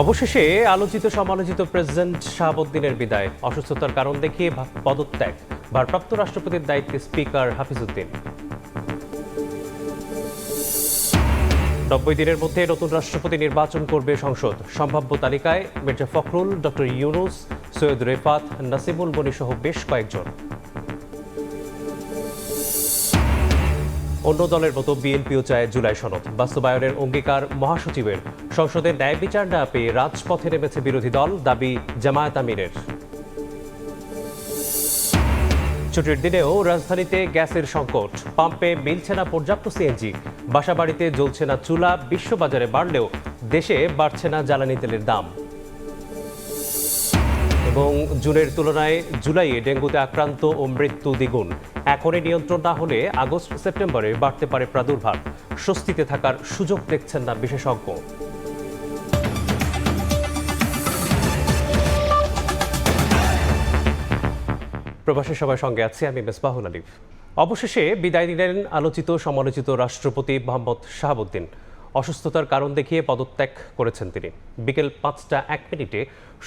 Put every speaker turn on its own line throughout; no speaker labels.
অবশেষে আলোচিত সমালোচিত প্রেসিডেন্ট শাহাবুদ্দিনের বিদায়, অসুস্থতার কারণ দেখিয়ে পদত্যাগ, ভারপ্রাপ্ত রাষ্ট্রপতির দায়িত্বে স্পিকার হাফিজউদ্দিন। 90 দিনের মধ্যে নতুন রাষ্ট্রপতি নির্বাচন করবে সংসদ। সম্ভাব্য তালিকায় মির্জা ফখরুল, ডক্টর ইউনুস, সৈয়দ রেফাত, নাসিমুল মনি সহ বেশ কয়েকজন। অন্য দলের মতো বিএনপিও চায় জুলাই সনদ বাস্তবায়নের অঙ্গীকার মহাসচিবের। সংসদে ন্যায় বিচার না পেয়ে রাজপথে নেমেছে বিরোধী দল, দাবি জামায়াত আমিরের। ছুটির দিনেও রাজধানীতে গ্যাসের সংকট, পাম্পে মিলছে না পর্যাপ্ত সিএনজি, বাসাবাড়িতে জ্বলছে না চুলা, বিশ্ববাজারে বাড়লেও দেশে বাড়ছে না জ্বালানি তেলের দাম। এবং জুনের তুলনায় জুলাইয়ে ডেঙ্গুতে আক্রান্ত ও মৃত্যু দ্বিগুণ। এখনই নিয়ন্ত্রণ না হলে আগস্ট সেপ্টেম্বরে বাড়তে পারে প্রাদুর্ভাব। স্বস্তিতে থাকার সুযোগ দেখছেন না বিশেষজ্ঞ। প্রবাসী সবার সঙ্গে আছি আমি মেসবাহুল আলিফ। অবশেষে বিদায় নিলেন আলোচিত সমালোচিত রাষ্ট্রপতি মোহাম্মদ শাহাবুদ্দিন। অসুস্থতার কারণ দেখিয়ে পদত্যাগ করেছেন তিনি। বিকেল 5টা 1 মিনিটে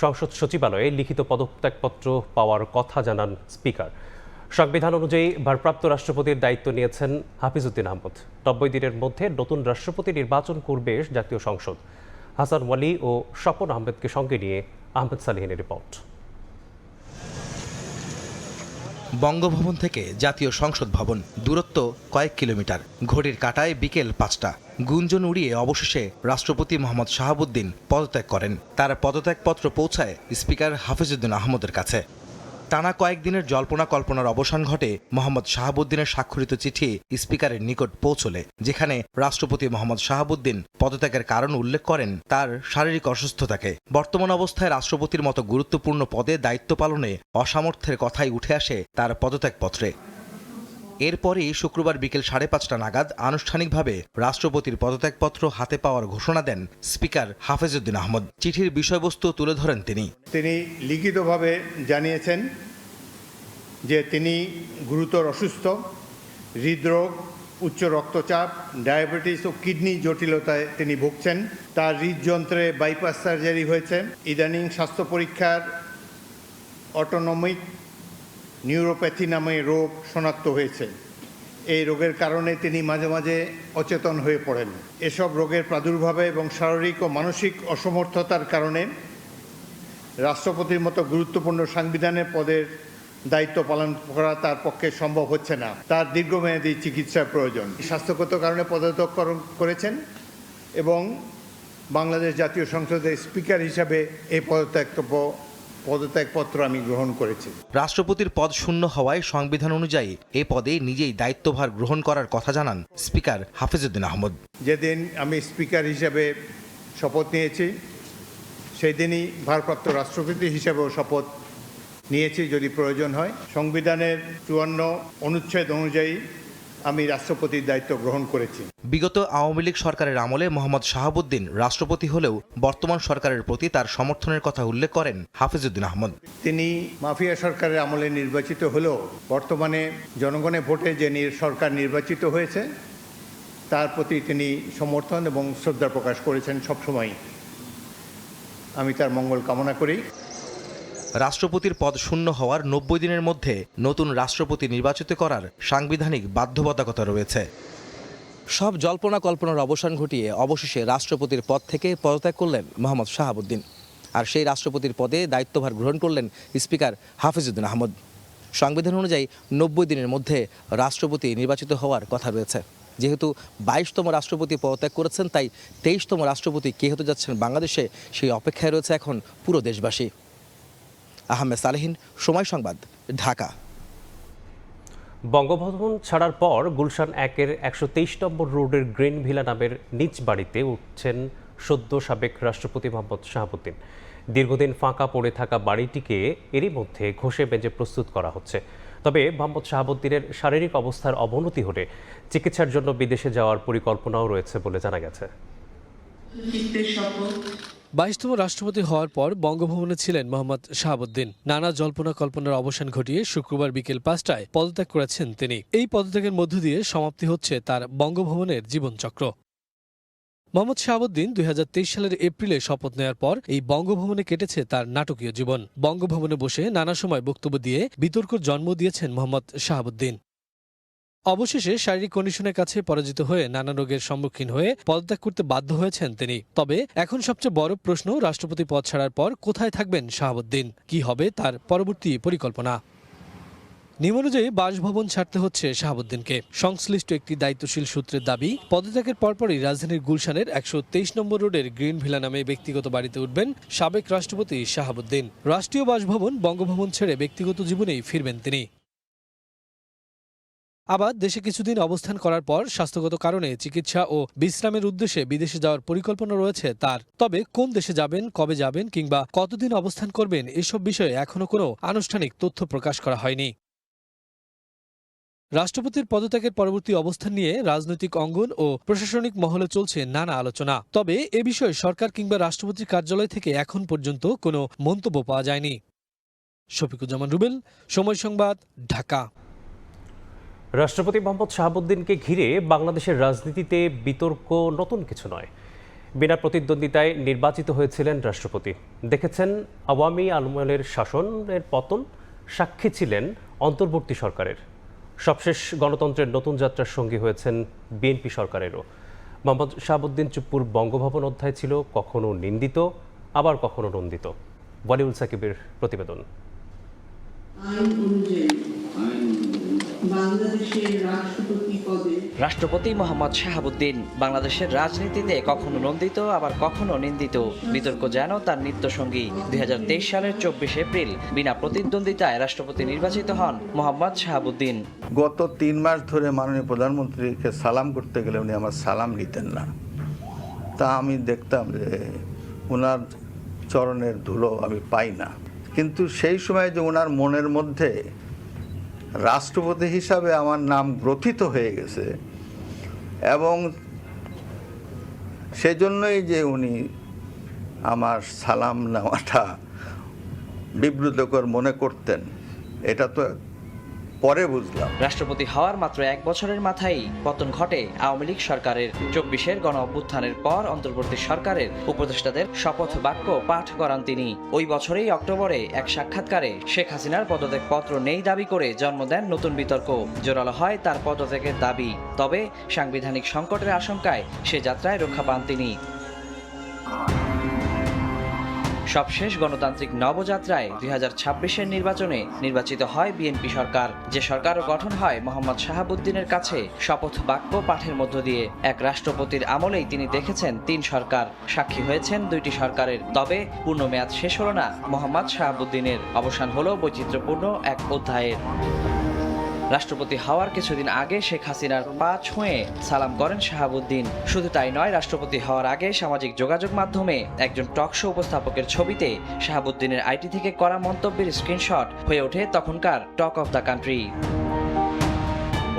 সংসদ সচিবালয়ে লিখিত পদত্যাগপত্র পাওয়ার কথা জানান স্পিকার। সংবিধান অনুযায়ী ভারপ্রাপ্ত রাষ্ট্রপতির দায়িত্ব নিয়েছেন হাফিজউদ্দিন আহমদ। 90 দিনের মধ্যে নতুন রাষ্ট্রপতি নির্বাচন করবে জাতীয় সংসদ। হাসান ওয়ালি ও স্বপন আহমেদকে সঙ্গে নিয়ে আহমেদ সালিহিনের রিপোর্ট।
বঙ্গভবন থেকে জাতীয় সংসদ ভবন দূরত্ব কয়েক কিলোমিটার। ঘড়ির কাঁটায় বিকেল 5টা। গুঞ্জন উড়িয়ে অবশেষে রাষ্ট্রপতি মোহাম্মদ শাহাবুদ্দিন পদত্যাগ করেন। তার পদত্যাগপত্র পৌঁছায় স্পিকার হাফিজউদ্দিন আহমদের কাছে। টানা কয়েকদিনের জল্পনা কল্পনার অবসান ঘটে মোহাম্মদ শাহাবুদ্দিনের স্বাক্ষরিত চিঠি স্পিকারের নিকট পৌঁছলে, যেখানে রাষ্ট্রপতি মোহাম্মদ শাহাবুদ্দিন পদত্যাগের কারণ উল্লেখ করেন তার শারীরিক অসুস্থতাকে। বর্তমান অবস্থায় রাষ্ট্রপতির মতো গুরুত্বপূর্ণ পদে দায়িত্ব পালনে অসামর্থ্যের কথাই উঠে আসে তার পদত্যাগপত্রে। এরপরই শুক্রবার বিকেল 5:30 নাগাদ আনুষ্ঠানিকভাবে রাষ্ট্রপতির পদত্যাগপত্র হাতে পাওয়ার ঘোষণা দেন স্পিকার হাফিজউদ্দিন আহমদ। চিঠির বিষয়বস্তু তুলে ধরেন তিনি
লিখিতভাবে জানিয়েছেন যে তিনি গুরুতর অসুস্থ, হৃদরোগ, উচ্চ রক্তচাপ, ডায়াবেটিস ও কিডনি জটিলতায় তিনি ভুগছেন। তার হৃদযন্ত্রে বাইপাস সার্জারি হয়েছে। ইদানিং স্বাস্থ্য পরীক্ষার অটোনমিক নিউরোপ্যাথি নামে রোগ শনাক্ত হয়েছে। এই রোগের কারণে তিনি মাঝে মাঝে অচেতন হয়ে পড়েন। এসব রোগের প্রাদুর্ভাবে এবং শারীরিক ও মানসিক অসমর্থতার কারণে রাষ্ট্রপতির মতো গুরুত্বপূর্ণ সাংবিধানিক পদের দায়িত্ব পালন করা তার পক্ষে সম্ভব হচ্ছে না। তার দীর্ঘমেয়াদী চিকিৎসার প্রয়োজন। স্বাস্থ্যগত কারণে পদত্যাগ করেছেন এবং বাংলাদেশ জাতীয় সংসদের স্পিকার হিসাবে এই পদত্যাগপত্র আমি গ্রহণ করেছি।
রাষ্ট্রপতির পদ শূন্য হওয়ায় সংবিধান অনুযায়ী এ পদে নিজেই দায়িত্বভার গ্রহণ করার কথা জানান স্পিকার হাফিজউদ্দিন আহমদ।
যেদিন আমি স্পিকার হিসাবে শপথ নিয়েছি সেই দিনই ভারপ্রাপ্ত রাষ্ট্রপতি হিসাবেও শপথ নিয়েছি যদি প্রয়োজন হয়। সংবিধানের 54 অনুচ্ছেদ অনুযায়ী আমি রাষ্ট্রপতির দায়িত্ব গ্রহণ করেছি।
বিগত আওয়ামী লীগ সরকারের আমলে মোহাম্মদ শাহাবুদ্দিন রাষ্ট্রপতি হলেও বর্তমান সরকারের প্রতি তার সমর্থনের কথা উল্লেখ করেন হাফিজউদ্দিন আহমদ।
তিনি মাফিয়া সরকারের আমলে নির্বাচিত হলেও বর্তমানে জনগণের ভোটে যে সরকার নির্বাচিত হয়েছে তার প্রতি তিনি সমর্থন এবং শ্রদ্ধা প্রকাশ করেছেন সবসময়। আমি তার মঙ্গল কামনা করি।
রাষ্ট্রপতির পদ শূন্য হওয়ার 90 দিনের মধ্যে নতুন রাষ্ট্রপতি নির্বাচিত করার সাংবিধানিক বাধ্যবাধকতা রয়েছে। সব জল্পনা কল্পনার অবসান ঘটিয়ে অবশেষে রাষ্ট্রপতির পদ থেকে পদত্যাগ করলেন মোহাম্মদ শাহাবুদ্দিন। আর সেই রাষ্ট্রপতির পদে দায়িত্বভার গ্রহণ করলেন স্পিকার হাফিজউদ্দিন আহমদ। সংবিধান অনুযায়ী 90 দিনের মধ্যে রাষ্ট্রপতি নির্বাচিত হওয়ার কথা রয়েছে। যেহেতু 22তম রাষ্ট্রপতি পদত্যাগ করেছেন, তাই 23তম রাষ্ট্রপতি কে হতে যাচ্ছেন বাংলাদেশে সেই অপেক্ষায় রয়েছে এখন পুরো দেশবাসী। আহমেদ সালেহিন, সময় সংবাদ, ঢাকা।
বঙ্গভবন ছাড়ার পর গুলশান 1-এর 123 নম্বর রোডের গ্রিন ভিলা নামের নিজ বাড়িতে উঠছেন সদ্য সাবেক রাষ্ট্রপতি মোহাম্মদ শাহাবুদ্দিন। দীর্ঘদিন ফাঁকা পড়ে থাকা বাড়িটিকে এরই মধ্যে ঘষে মেজে প্রস্তুত করা হচ্ছে। তবে মোহাম্মদ শাহাবুদ্দিনের শারীরিক অবস্থার অবনতি হলে চিকিৎসার জন্য বিদেশে যাওয়ার পরিকল্পনাও রয়েছে বলে জানা গেছে।
22তম রাষ্ট্রপতি হওয়ার পর বঙ্গভবনে ছিলেন মোহাম্মদ শাহাবুদ্দিন। নানা জল্পনা কল্পনার অবসান ঘটিয়ে শুক্রবার বিকেল 5টায় পদত্যাগ করেছেন তিনি। এই পদত্যাগের মধ্য দিয়ে সমাপ্তি হচ্ছে তার বঙ্গভবনের জীবনচক্র। মোহাম্মদ শাহাবুদ্দিন 2023 সালের এপ্রিলে শপথ নেওয়ার পর এই বঙ্গভবনে কেটেছে তার নাটকীয় জীবন। বঙ্গভবনে বসে নানা সময় বক্তব্য দিয়ে বিতর্কের জন্ম দিয়েছেন মোহাম্মদ শাহাবুদ্দিন। অবশেষে শারীরিক কন্ডিশনের কাছে পরাজিত হয়ে নানা রোগের সম্মুখীন হয়ে পদত্যাগ করতে বাধ্য হয়েছেন তিনি। তবে এখন সবচেয়ে বড় প্রশ্ন, রাষ্ট্রপতি পদ ছাড়ার পর কোথায় থাকবেন শাহাবুদ্দিন, কি হবে তার পরবর্তী পরিকল্পনা। নিয়ম অনুযায়ী বাসভবন ছাড়তে হচ্ছে শাহাবুদ্দিনকে। সংশ্লিষ্ট একটি দায়িত্বশীল সূত্রের দাবি, পদত্যাগের পরপরই রাজধানীর গুলশানের 123 নম্বর রোডের গ্রিন ভিলা নামে ব্যক্তিগত বাড়িতে উঠবেন সাবেক রাষ্ট্রপতি শাহাবুদ্দিন। রাষ্ট্রীয় বাসভবন বঙ্গভবন ছেড়ে ব্যক্তিগত জীবনেই ফিরবেন তিনি। আবার দেশে কিছুদিন অবস্থান করার পর স্বাস্থ্যগত কারণে চিকিৎসা ও বিশ্রামের উদ্দেশ্যে বিদেশে যাওয়ার পরিকল্পনা রয়েছে তার। তবে কোন দেশে যাবেন, কবে যাবেন কিংবা কতদিন অবস্থান করবেন, এসব বিষয়ে এখনো কোনো আনুষ্ঠানিক তথ্য প্রকাশ করা হয়নি। রাষ্ট্রপতির পদত্যাগের পরবর্তী অবস্থান নিয়ে রাজনৈতিক অঙ্গন ও প্রশাসনিক মহলে চলছে নানা আলোচনা। তবে এ বিষয়ে সরকার কিংবা রাষ্ট্রপতির কার্যালয় থেকে এখন পর্যন্ত কোনো মন্তব্য পাওয়া যায়নি। শফিকুজ্জামান রুবেল, সময় সংবাদ, ঢাকা।
রাষ্ট্রপতি মোহাম্মদ শাহাবুদ্দিনকে ঘিরে বাংলাদেশের রাজনীতিতে বিতর্ক নতুন কিছু নয়। বিনা প্রতিদ্বন্দ্বিতায় নির্বাচিত হয়েছিলেন রাষ্ট্রপতি। দেখেছেন আওয়ামী আমলের শাসনের পতন, সাক্ষী ছিলেন অন্তর্বর্তী সরকারের। সবশেষ গণতন্ত্রের নতুন যাত্রার সঙ্গী হয়েছেন বিএনপি সরকারেরও। মোহাম্মদ শাহাবুদ্দিন চুপ্পুর বঙ্গভবন অধ্যায় ছিল কখনো নিন্দিত, আবার কখনো নন্দিত। ওয়ালিউল সাকিবের প্রতিবেদন।
রাষ্ট্রপতি মোহাম্মদ শাহাবুদ্দিন বাংলাদেশের রাজনীতিতে কখনো নন্দিত, আবার কখনো নিন্দিত। বিতর্ক যেন তার নিত্যসঙ্গী। 2023 সালের 24 এপ্রিল বিনা প্রতিদ্বন্দ্বিতায় রাষ্ট্রপতি নির্বাচিত হন মোহাম্মদ শাহাবুদ্দিন।
গত 3 মাস ধরে মাননীয় প্রধানমন্ত্রীকে সালাম করতে গেলে উনি আমার সালাম নিতেন না। তা আমি দেখতাম যে ওনার চরণের ধুলো আমি পাই না। কিন্তু সেই সময় যে ওনার মনের মধ্যে রাষ্ট্রপতি হিসাবে আমার নাম গ্রথিত হয়ে গেছে এবং সেজন্যই যে উনি আমার সালাম নেওয়াটা বিব্রতকর মনে করতেন, এটা তো পরে বুঝলাম।
রাষ্ট্রপতি হওয়ার মাত্র 1 বছরের মাথায় পতন ঘটে আওয়ামী লীগ সরকারের। 24-এর গণ অভ্যুত্থানের পর অন্তর্বর্তী সরকারের উপদেষ্টাদের শপথ বাক্য পাঠ করান তিনি। ওই বছরেই অক্টোবরে এক সাক্ষাৎকারে শেখ হাসিনার পদত্যাগ পত্র নেই দাবি করে জন্ম দেন নতুন বিতর্ক। জোরালো হয় তার পদত্যাগের দাবি। তবে সাংবিধানিক সংকটের আশঙ্কায় সে যাত্রায় রক্ষা পান তিনি। সবশেষ গণতান্ত্রিক নবযাত্রায় 2026-এর নির্বাচনে নির্বাচিত হয় বিএনপি সরকার। যে সরকারও গঠন হয় মোহাম্মদ শাহাবুদ্দিনের কাছে শপথ বাক্য পাঠের মধ্য দিয়ে। এক রাষ্ট্রপতির আমলেই তিনি দেখেছেন 3 সরকার, সাক্ষী হয়েছেন 2টি সরকারের। তবে পূর্ণ মেয়াদ শেষ হলো না মোহাম্মদ শাহাবুদ্দিনের, অবসান হলো বৈচিত্র্যপূর্ণ এক অধ্যায়ের। রাষ্ট্রপতি হওয়ার কিছুদিন আগে শেখ হাসিনার পা ছুঁয়ে সালাম করেন শাহাবুদ্দিন। শুধু তাই নয়, রাষ্ট্রপতি হওয়ার আগে সামাজিক যোগাযোগ মাধ্যমে একজন টক শো উপস্থাপকের ছবিতে শাহাবুদ্দিনের আইটি থেকে করা মন্তব্যের স্ক্রিনশট হয়ে ওঠে তখনকার টক অফ দ্য কান্ট্রি।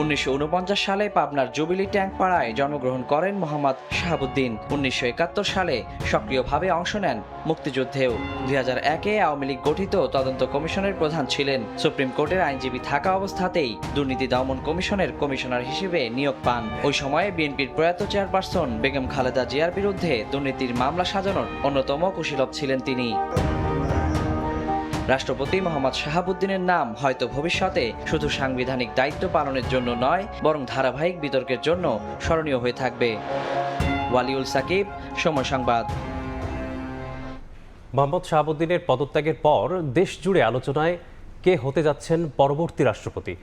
1949 সালে পাবনার জুবিলি ট্যাঙ্ক পাড়ায় জন্মগ্রহণ করেন মোহাম্মদ শাহাবুদ্দিন। 1971 সালে সক্রিয়ভাবে অংশ নেন মুক্তিযুদ্ধেও। 2001-এ আওয়ামী লীগ গঠিত তদন্ত কমিশনের প্রধান ছিলেন। সুপ্রিম কোর্টের আইনজীবী থাকা অবস্থাতেই দুর্নীতি দমন কমিশনের কমিশনার হিসেবে নিয়োগ পান। ওই সময়ে বিএনপির প্রয়াত চেয়ারপারসন বেগম খালেদা জিয়ার বিরুদ্ধে দুর্নীতির মামলা সাজানোর অন্যতম কুশীলব ছিলেন তিনি। রাষ্ট্রপতি মোহাম্মদ শাহাবুদ্দিনের নাম হয়তো ভবিষ্যতে শুধু সাংবিধানিক দায়িত্ব পালনের জন্য নয়, বরং ধারাবাহিক বিতর্কের জন্য স্মরণীয় হয়ে থাকবে। ওয়ালিউল সাকিব, সময় সংবাদ।
মোহাম্মদ শাহাবুদ্দিনের পদত্যাগের পর দেশ জুড়ে আলোচনায় কে হতে যাচ্ছেন পরবর্তী রাষ্ট্রপতি।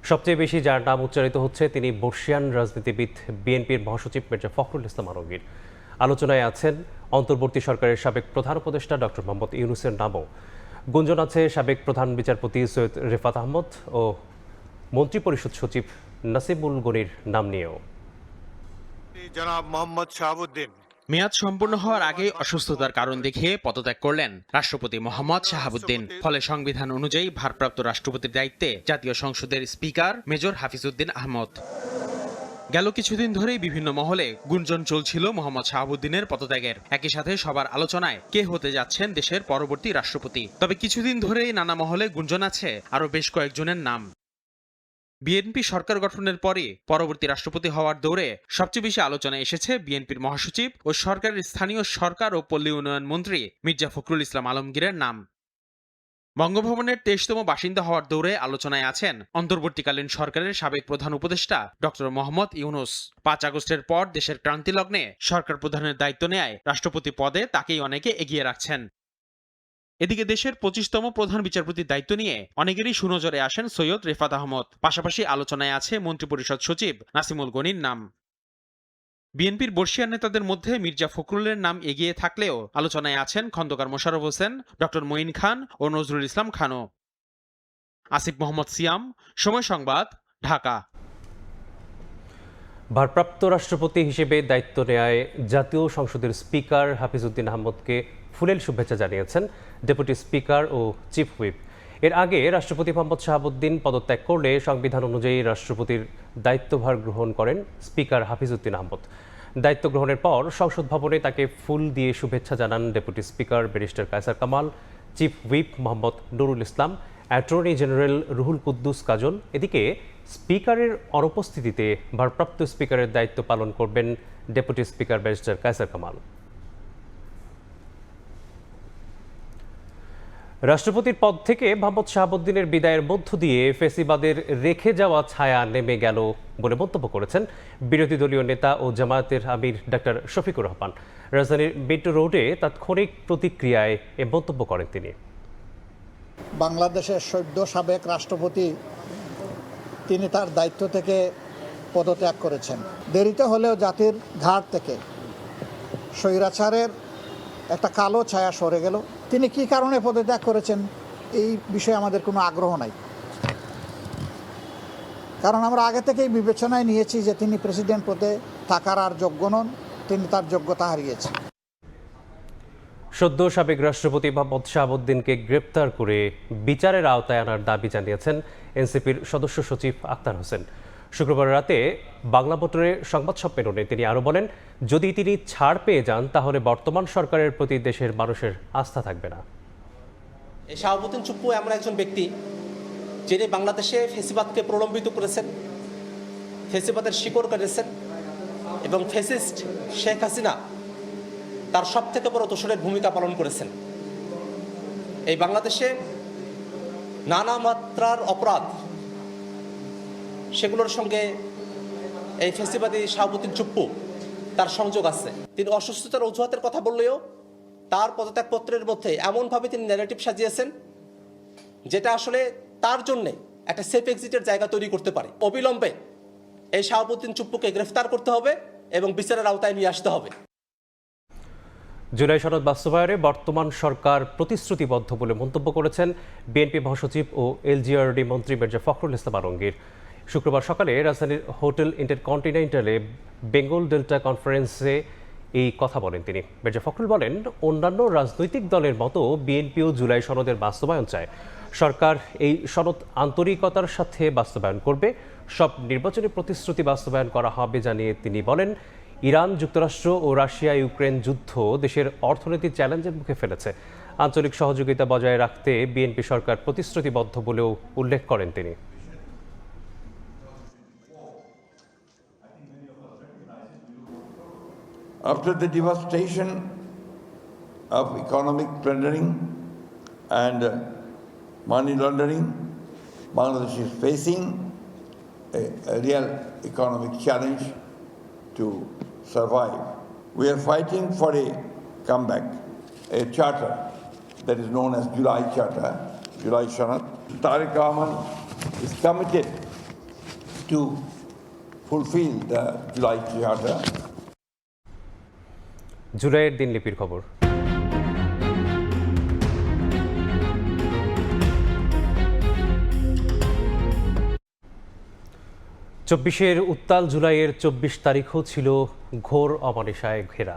সবচেয়ে বেশি যার নাম উচ্চারিত হচ্ছে তিনি বর্ষিয়ান রাজনীতিবিদ বিএনপির মহাসচিব মির্জা ফখরুল ইসলাম আলমগীর। আলোচনায় আছেন অন্তর্বর্তী সরকারের সাবেক প্রধান উপদেষ্টা ডক্টর মোহাম্মদ ইউনূসের নামও। গুঞ্জন আছে সাবেক প্রধান বিচারপতি সৈয়দ রেফাত আহমদ ও মন্ত্রিপরিষদ সচিব নাসিবুল গনির নাম নিয়েও।
জনাব মোহাম্মদ শাহাবুদ্দিন
মেয়াদ সম্পূর্ণ হওয়ার আগে অসুস্থতার কারণ দেখিয়ে পদত্যাগ করলেন রাষ্ট্রপতি মোহাম্মদ শাহাবুদ্দিন। ফলে সংবিধান অনুযায়ী ভারপ্রাপ্ত রাষ্ট্রপতির দায়িত্বে জাতীয় সংসদের স্পিকার মেজর হাফিজউদ্দিন আহমদ। গেল কিছুদিন ধরেই বিভিন্ন মহলে গুঞ্জন চলছিল মোহাম্মদ শাহাবুদ্দিনের পদত্যাগের। একই সাথে সবার আলোচনায় কে হতে যাচ্ছেন দেশের পরবর্তী রাষ্ট্রপতি। তবে কিছুদিন ধরেই নানা মহলে গুঞ্জন আছে আরও বেশ কয়েকজনের নাম। বিএনপি সরকার গঠনের পরে পরবর্তী রাষ্ট্রপতি হওয়ার দৌড়ে সবচেয়ে বেশি আলোচনায় এসেছে বিএনপির মহাসচিব ও সরকারের স্থানীয় সরকার ও পল্লী উন্নয়ন মন্ত্রী মির্জা ফখরুল ইসলাম আলমগীরের নাম। বঙ্গভবনের 23তম বাসিন্দা হওয়ার দৌড়ে আলোচনায় আছেন অন্তর্বর্তীকালীন সরকারের সাবেক প্রধান উপদেষ্টা ডক্টর মোহাম্মদ ইউনূস। 5 আগস্টের পর দেশের ক্রান্তি লগ্নে সরকার প্রধানের দায়িত্ব নেয় রাষ্ট্রপতি পদে তাকেই অনেকে এগিয়ে রাখছেন। এদিকে দেশের 25তম প্রধান বিচারপতির দায়িত্ব নিয়ে অনেকেরই সুনজরে আসেন সৈয়দ রেফাত আহমদ। পাশাপাশি আলোচনায় আছে মন্ত্রিপরিষদ সচিব নাসিমুল গনির নাম। বিএনপির বর্ষিয়ান নেতাদের মধ্যে মির্জা ফখরুলের নাম এগিয়ে থাকলেও আলোচনায় আছেন খন্দকার মোশাররফ হোসেন, ডক্টর মঈন খান ও নজরুল ইসলাম খানও। আসিফ মোহাম্মদ সিয়াম, সময় সংবাদ, ঢাকা।
ভারপ্রাপ্ত রাষ্ট্রপতি হিসেবে দায়িত্ব নেয় জাতীয় সংসদের স্পিকার হাফিজউদ্দিন আহমদকে ফুলেল শুভেচ্ছা জানিয়েছেন ডেপুটি স্পিকার ও চিফ হুইপ। এর আগে রাষ্ট্রপতি মোহাম্মদ শাহাবুদ্দিন পদত্যাগ করলে সংবিধান অনুযায়ী রাষ্ট্রপতির দায়িত্বভার গ্রহণ করেন স্পিকার হাফিজউদ্দিন আহমদ। দায়িত্ব গ্রহণের পর সংসদ ভবনে তাকে ফুল দিয়ে শুভেচ্ছা জানান deputy speaker barrister Kaisar Kamal, chief whip Mohammad Nurul Islam, attorney general Ruhul Kuddus Kajal. এদিকে স্পিকারের অনুপস্থিতিতে ভারপ্রাপ্ত স্পিকারের দায়িত্ব পালন করবেন deputy speaker barrister Kaisar Kamal. রাষ্ট্রপতির পদ থেকে মোহাম্মদ শাহাবুদ্দিনের বিদায়ের মধ্য দিয়ে ফেসিবাদের রেখে যাওয়া ছায়া নেমে গেল বলে মন্তব্য করেছেন বিরোধী দলীয় নেতা ও জামায়াতের আমির ডাক্তার শফিকুর রহমান। রাজধানীর মেট্রো রোডে তাৎক্ষণিক প্রতিক্রিয়ায় এ মন্তব্য করেন তিনি।
বাংলাদেশের সদ্য সাবেক রাষ্ট্রপতি তিনি তার দায়িত্ব থেকে পদত্যাগ করেছেন। দেরিতে হলেও জাতির ঘাট থেকে স্বৈরাচারের একটা কালো ছায়া সরে গেল। তিনি কি কারণে পদত্যাগ করেছেন এই বিষয়ে আমাদের কোনো আগ্রহ নাই, কারণ আমরা আগে থেকেই বিবেচনায় নিয়েছি যে তিনি প্রেসিডেন্ট পদে থাকার আর যোগ্য নন, তিনি তার যোগ্যতা হারিয়েছেন।
সদ্য সাবেক রাষ্ট্রপতি মোহাম্মদ শাহাবুদ্দিনকে গ্রেপ্তার করে বিচারের আওতায় আনার দাবি জানিয়েছেন এনসিপির সদস্য সচিব আক্তার হোসেন। শুক্রবার রাতে বাংলা মোটরে সংবাদ সম্মেলনে তিনি আরও বলেন, যদি তিনি ছাড় পেয়ে যান তাহলে বর্তমান সরকারের প্রতি দেশের মানুষের আস্থা থাকবে না।
এই শাহাবুদ্দিন চুপ্পু এমন একজন ব্যক্তি যিনি বাংলাদেশে ফেসিবাদকে প্রলম্বিত করেছেন, ফেসিবাদের শিকড় কেটেছেন এবং ফেসিস্ট শেখ হাসিনা তার সব থেকে বড় দোসরের ভূমিকা পালন করেছেন। এই বাংলাদেশে নানা মাত্রার অপরাধ, সেগুলোর সঙ্গে এই ফেসিবাদী শাহাবুদ্দিন চুপ্পু তার সংযোগ আছে। তিনি অসুস্থতার অজুহাতের কথা বললেও তার পদত্যাগপত্রের মধ্যে এমনভাবে তিনি ন্যারেটিভ সাজিয়েছেন যেটা আসলে তার জন্যে একটা সেফ এক্সিটের জায়গা তৈরি করতে পারে। অবিলম্বে এই শাহাবুদ্দিন চুপ্পুকে গ্রেফতার করতে হবে এবং বিচারের আওতায় নিয়ে আসতে হবে।
জুলাই সনদ বাস্তবায়নে বর্তমান সরকার প্রতিশ্রুতিবদ্ধ বলে মন্তব্য করেছেন বিএনপি মহাসচিব ও এলজিআরডি মন্ত্রী মির্জা ফখরুল ইসলাম আলমগীর। শুক্রবার সকালে রাজধানীর হোটেল ইন্টারকন্টিনেন্টালে বেঙ্গল ডেল্টা কনফারেন্সে এই কথা বলেন তিনি। মির্জা ফখরুল বলেন, অন্যান্য রাজনৈতিক দলের মতো বিএনপিও জুলাই সনদের বাস্তবায়ন চায়। সরকার এই সনদ আন্তরিকতার সাথে বাস্তবায়ন করবে। সব নির্বাচনী প্রতিশ্রুতি বাস্তবায়ন করা হবে জানিয়ে তিনি বলেন, ইরান, যুক্তরাষ্ট্র ও রাশিয়া ইউক্রেন যুদ্ধ দেশের অর্থনৈতিক চ্যালেঞ্জের মুখে ফেলেছে। আঞ্চলিক সহযোগিতা বজায় রাখতে বিএনপি সরকার প্রতিশ্রুতিবদ্ধ বলেও উল্লেখ করেন তিনি।
After the devastation of economic plundering and money laundering, Bangladesh is facing a real economic challenge to survive. We are fighting for a comeback, a charter that is known as July Charter, July Sanad. Tariq Rahman is committed to fulfill the July Charter.
জুলাইয়ের দিনলিপির খবর। চব্বিশের উত্তাল জুলাইয়ের 24 তারিখও ছিল ঘোর অমানিসায় ঘেরা।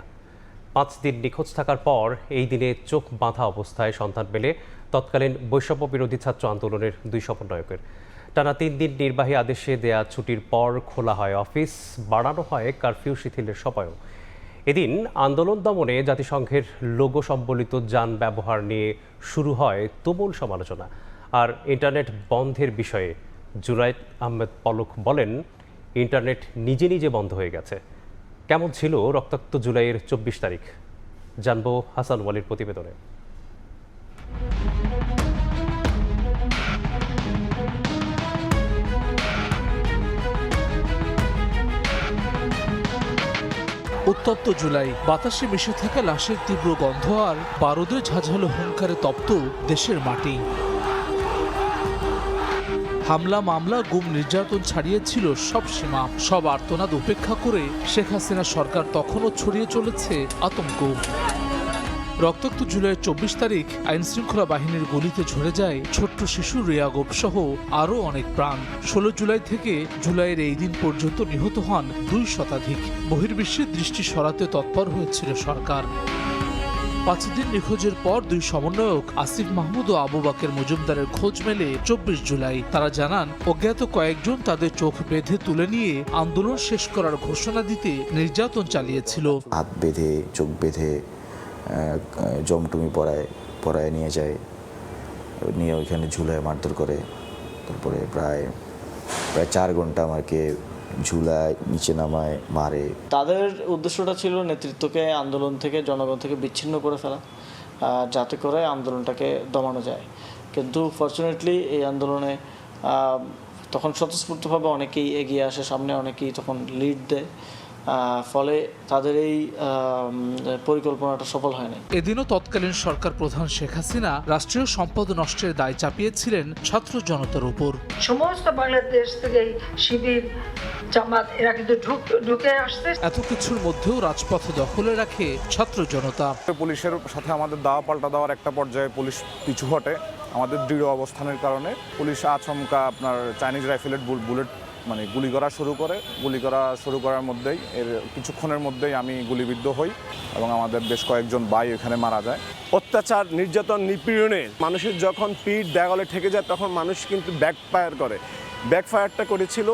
5 দিন নিখোঁজ থাকার পর এই দিনে চোখ বাঁধা অবস্থায় সন্ধান মেলে তৎকালীন বৈষম্য বিরোধী ছাত্র আন্দোলনের 2 সমন্বয়কের। টানা 3 দিন নির্বাহী আদেশে দেয়া ছুটির পর খোলা হয় অফিস, বাড়ানো হয় কারফিউ শিথিলের সময়ও। এদিন আন্দোলন দমনে জাতিসংঘের লোগো সম্বলিত যান ব্যবহার নিয়ে শুরু হয় তুমুল সমালোচনা। আর ইন্টারনেট বন্ধের বিষয়ে জুনায়েদ আহমেদ পলক বলেন, ইন্টারনেট নিজে নিজে বন্ধ হয়ে গেছে। কেমন ছিল রক্তাক্ত জুলাইয়ের 24 তারিখ, জানবো হাসান ওয়ালির প্রতিবেদনে।
উত্তপ্ত জুলাই, বাতাসে মিশে থাকা লাশের তীব্র গন্ধ আর বারুদের ঝাঁঝালো হুঙ্কারে তপ্ত দেশের মাটি। হামলা, মামলা, গুম, নির্যাতন ছাড়িয়েছিল সব সীমা। সব আর্তনাদ উপেক্ষা করে শেখ হাসিনা সরকার তখনও ছড়িয়ে চলেছে আতঙ্ক। রক্তাক্ত জুলাইয়ের 24 তারিখ আইনশৃঙ্খলা বাহিনীর গুলিতে ঝরে যায় ছোট্ট শিশু রিয়া গোপ সহ আরও অনেক প্রাণ। 16 জুলাই থেকে জুলাইয়ের এই দিন পর্যন্ত নিহত হন 2 শতাধিক। বহির্বিশ্বের দৃষ্টি সরাতে তৎপর হয়েছিল সরকার। 5 দিন নিখোঁজের পর 2 সমন্বয়ক আসিফ মাহমুদ ও আবু বাকের মজুমদারের খোঁজ মেলে 24 জুলাই। তারা জানান, অজ্ঞাত কয়েকজন তাদের চোখ বেঁধে তুলে নিয়ে আন্দোলন শেষ করার ঘোষণা দিতে নির্যাতন চালিয়েছিল।
হাত বেঁধে, চোখ বেঁধে, জমটুমি পরায় নিয়ে যায়, নিয়ে ওইখানে ঝুলায় মারধর করে। তারপরে প্রায় 4 ঘন্টা আমাকে ঝুলায়, নিচে নামায়, মারে।
তাদের উদ্দেশ্যটা ছিল নেতৃত্বকে আন্দোলন থেকে, জনগণ থেকে বিচ্ছিন্ন করে ফেলা, যাতে করে আন্দোলনটাকে দমানো যায়। কিন্তু ফরচুনেটলি এই আন্দোলনে তখন স্বতঃস্ফূর্তভাবে অনেকেই এগিয়ে আসে সামনে, অনেকেই তখন লিড দেয়, ফলে তাদের এই পরিকল্পনাটা সফল হয় না।
এদিনও তৎকালীন সরকার প্রধান শেখ হাসিনা রাষ্ট্রীয় সম্পদ নষ্টের দায় চাপিয়েছিলেন ছাত্র জনতার উপর।
সমস্ত বাংলাদেশ থেকে শিবির, জামাত এরা কিন্তু ঢুকে আসছে।
এত কিছুর মধ্যেও রাজপথ দখলে রাখে ছাত্র জনতা।
পুলিশের সাথে আমাদের দাওয়া পাল্টা দেওয়ার একটা পর্যায়ে পুলিশ পিছু হটে। আমাদের দৃঢ় অবস্থানের কারণে পুলিশ আচমকা আপনার চাইনিজ রাইফেলের বুলেট গুলি করা শুরু করার মধ্যেই এর কিছুক্ষণের মধ্যেই আমি গুলিবিদ্ধ হই এবং আমাদের বেশ কয়েকজন ভাই এখানে মারা যায়।
অত্যাচার, নির্যাতন, নিপীড়নে মানুষের যখন পিঠ দেয়ালে ঠেকে যায় তখন মানুষ কিন্তু ব্যাকফায়ার করে। ব্যাকফায়ারটা করেছিল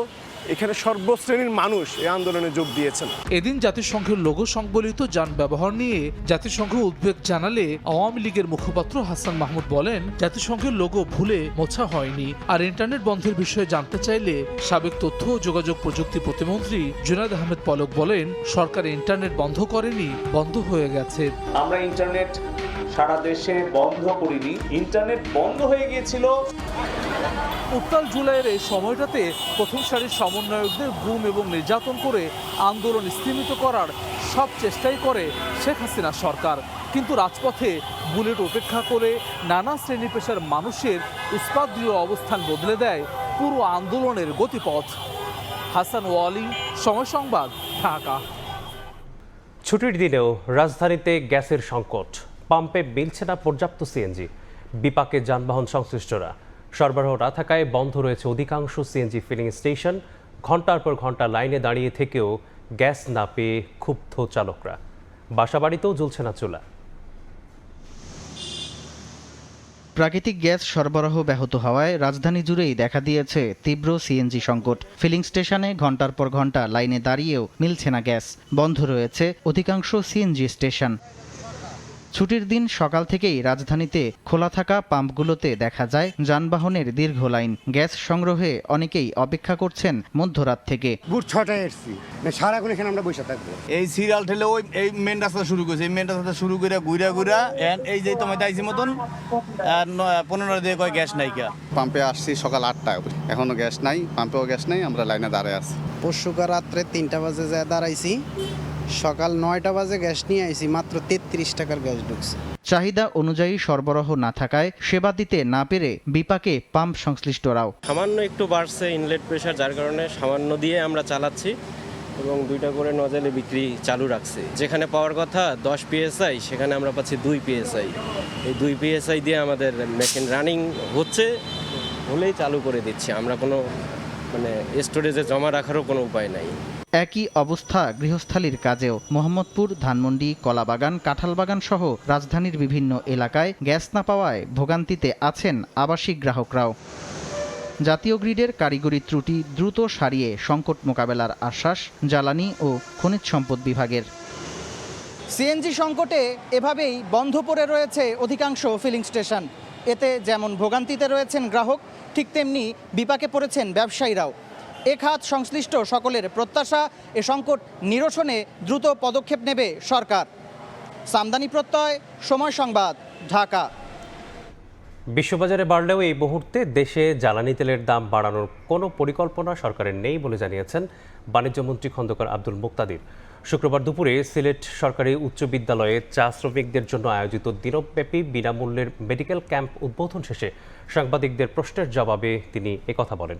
এখানে সর্বশ্রেণীর মানুষ এই আন্দোলনে যোগ দিয়েছেন।
এদিন জাতিসংঘের লোগো সংবলিত যান ব্যবহার নিয়ে জাতিসংঘ উদ্বেগ জানালে আওয়ামী লীগের মুখপাত্র হাসান মাহমুদ বলেন, জাতিসংঘের লোগো ভুলে মোছা হয়নি। আর ইন্টারনেট বন্ধের বিষয়ে জানতে চাইলে সাবেক তথ্য ও যোগাযোগ প্রযুক্তি প্রতিমন্ত্রী জুনায়েদ আহমেদ পলক বলেন, সরকার ইন্টারনেট বন্ধ করেনি, বন্ধ হয়ে গেছে।
আমরা ইন্টারনেট সারা দেশে বন্ধ করিনি, ইন্টারনেট বন্ধ হয়ে গিয়েছিল।
উত্তাল জুলাইয়ের এই সময়টাতে প্রথম সারির সমন্বয়কদের গুম এবং নির্যাতন করে আন্দোলন স্তীমিত করার সব চেষ্টাই করে শেখ হাসিনা সরকার। কিন্তু রাজপথে বুলেট উপেক্ষা করে নানা শ্রেণী পেশার মানুষের ইস্পাতদৃঢ় অবস্থান বদলে দেয় পুরো আন্দোলনের গতিপথ। হাসান ওয়ালি, সময় সংবাদ, ঢাকা।
ছুটির দিনেও রাজধানীতে গ্যাসের সংকট, পাম্পে মিলছে না পর্যাপ্ত সিএনজি। বিপাকে যানবাহন সংশ্লিষ্টরা। সরবরাহ না থাকায় বন্ধ রয়েছে অধিকাংশ সিএনজি ফিলিং স্টেশন। ঘন্টার পর ঘন্টা লাইনে দাঁড়িয়ে থেকেও গ্যাস না পেয়ে ক্ষুব্ধ চালকরা। বাসাবাড়িতেও জ্বলছে না চুলা।
প্রাকৃতিক গ্যাস সরবরাহ ব্যাহত হওয়ায় রাজধানী জুড়েই দেখা দিয়েছে তীব্র সিএনজি সংকট। ফিলিং স্টেশনে ঘন্টার পর ঘন্টা লাইনে দাঁড়িয়েও মিলছে না গ্যাস। বন্ধ রয়েছে অধিকাংশ সিএনজি স্টেশন। ছুটির দিন সকাল থেকেই রাজধানীতে খোলা থাকা পাম্পগুলোতে দেখা যায় যানবাহনের দীর্ঘ লাইন। গ্যাস সংগ্রহে অনেকেই অপেক্ষা করছেন মধ্যরাত থেকে।
ভোর 6টায় এসছি, সারাক্ষণ এখানে আমরা বসে থাকবো।
এই সিরিয়াল ঠেলে ওই এই মেন রাস্তা শুরু করেছে, এই মেন রাস্তা শুরু করে ঘুরা এই যে তোমার দাইছি মতন 15 দিয়ে কয় গ্যাস নাই।
পাম্পে আসছি সকাল 8টায়, এখনো গ্যাস নাই, পাম্পেও গ্যাস নাই, আমরা লাইনে দাঁড়ায় আছি।
পরশুকার রাত্রে 3টা বাজে যায় দাঁড়াইছি, সকাল 9টা বাজে গ্যাস নিয়ে আইছি, মাত্র 33 টাকার গ্যাস ঢুকছে।
চাহিদা অনুযায়ী সরবরাহ না থাকায় সেবা দিতে না পেরে বিপাকে পাম্প সংশ্লিষ্টরাও।
সামান্য একটু বাড়ছে ইনলেট প্রেশার, যার কারণে সামান্য দিয়ে আমরা চালাচ্ছি এবং 2টা করে নজেলে বিক্রি চালু রাখছি। যেখানে পাওয়ার কথা 10 PSI সেখানে আমরা পাচ্ছি 2 PSI। এই 2 PSI দিয়ে আমাদের মেশিন রানিং হলেই চালু করে দিচ্ছি। আমরা কোনো স্টোরেজে জমা রাখারও কোনো উপায় নাই।
একই অবস্থা গৃহস্থালির কাজেও। মোহাম্মদপুর, ধানমন্ডি, কলাবাগান, কাঁঠালবাগান সহ রাজধানীর বিভিন্ন এলাকায় গ্যাস না পাওয়ায় ভোগান্তিতে আছেন আবাসিক গ্রাহকরাও। জাতীয় গ্রিডের কারিগরি ত্রুটি দ্রুত সারিয়ে সংকট মোকাবেলার আশ্বাস জ্বালানি ও খনিজ সম্পদ বিভাগের।
সিএনজি সংকটে এভাবেই বন্ধ পড়ে রয়েছে অধিকাংশ ফিলিং স্টেশন।
এতে যেমন ভোগান্তিতে রয়েছেন গ্রাহক, ঠিক তেমনি বিপাকে পড়েছেন ব্যবসায়ীরাও। এ খাত সংশ্লিষ্ট সকলের প্রত্যাশা এ সংকট নিরসনে দ্রুত পদক্ষেপ নেবে সরকার। সামদানি প্রত্যয়, সময় সংবাদ, ঢাকা।
বিশ্ববাজারে বাড়লেও এই মুহূর্তে দেশে জ্বালানি তেলের দাম বাড়ানোর কোনো পরিকল্পনা সরকারের নেই বলে জানিয়েছেন বাণিজ্যমন্ত্রী খন্দকার আব্দুল মুক্তাদির। শুক্রবার দুপুরে সিলেট সরকারি উচ্চ বিদ্যালয়ে চা শ্রমিকদের জন্য আয়োজিত দিনব্যাপী বিনামূল্যের মেডিকেল ক্যাম্প উদ্বোধন শেষে সাংবাদিকদের প্রশ্নের জবাবে তিনি একথা বলেন।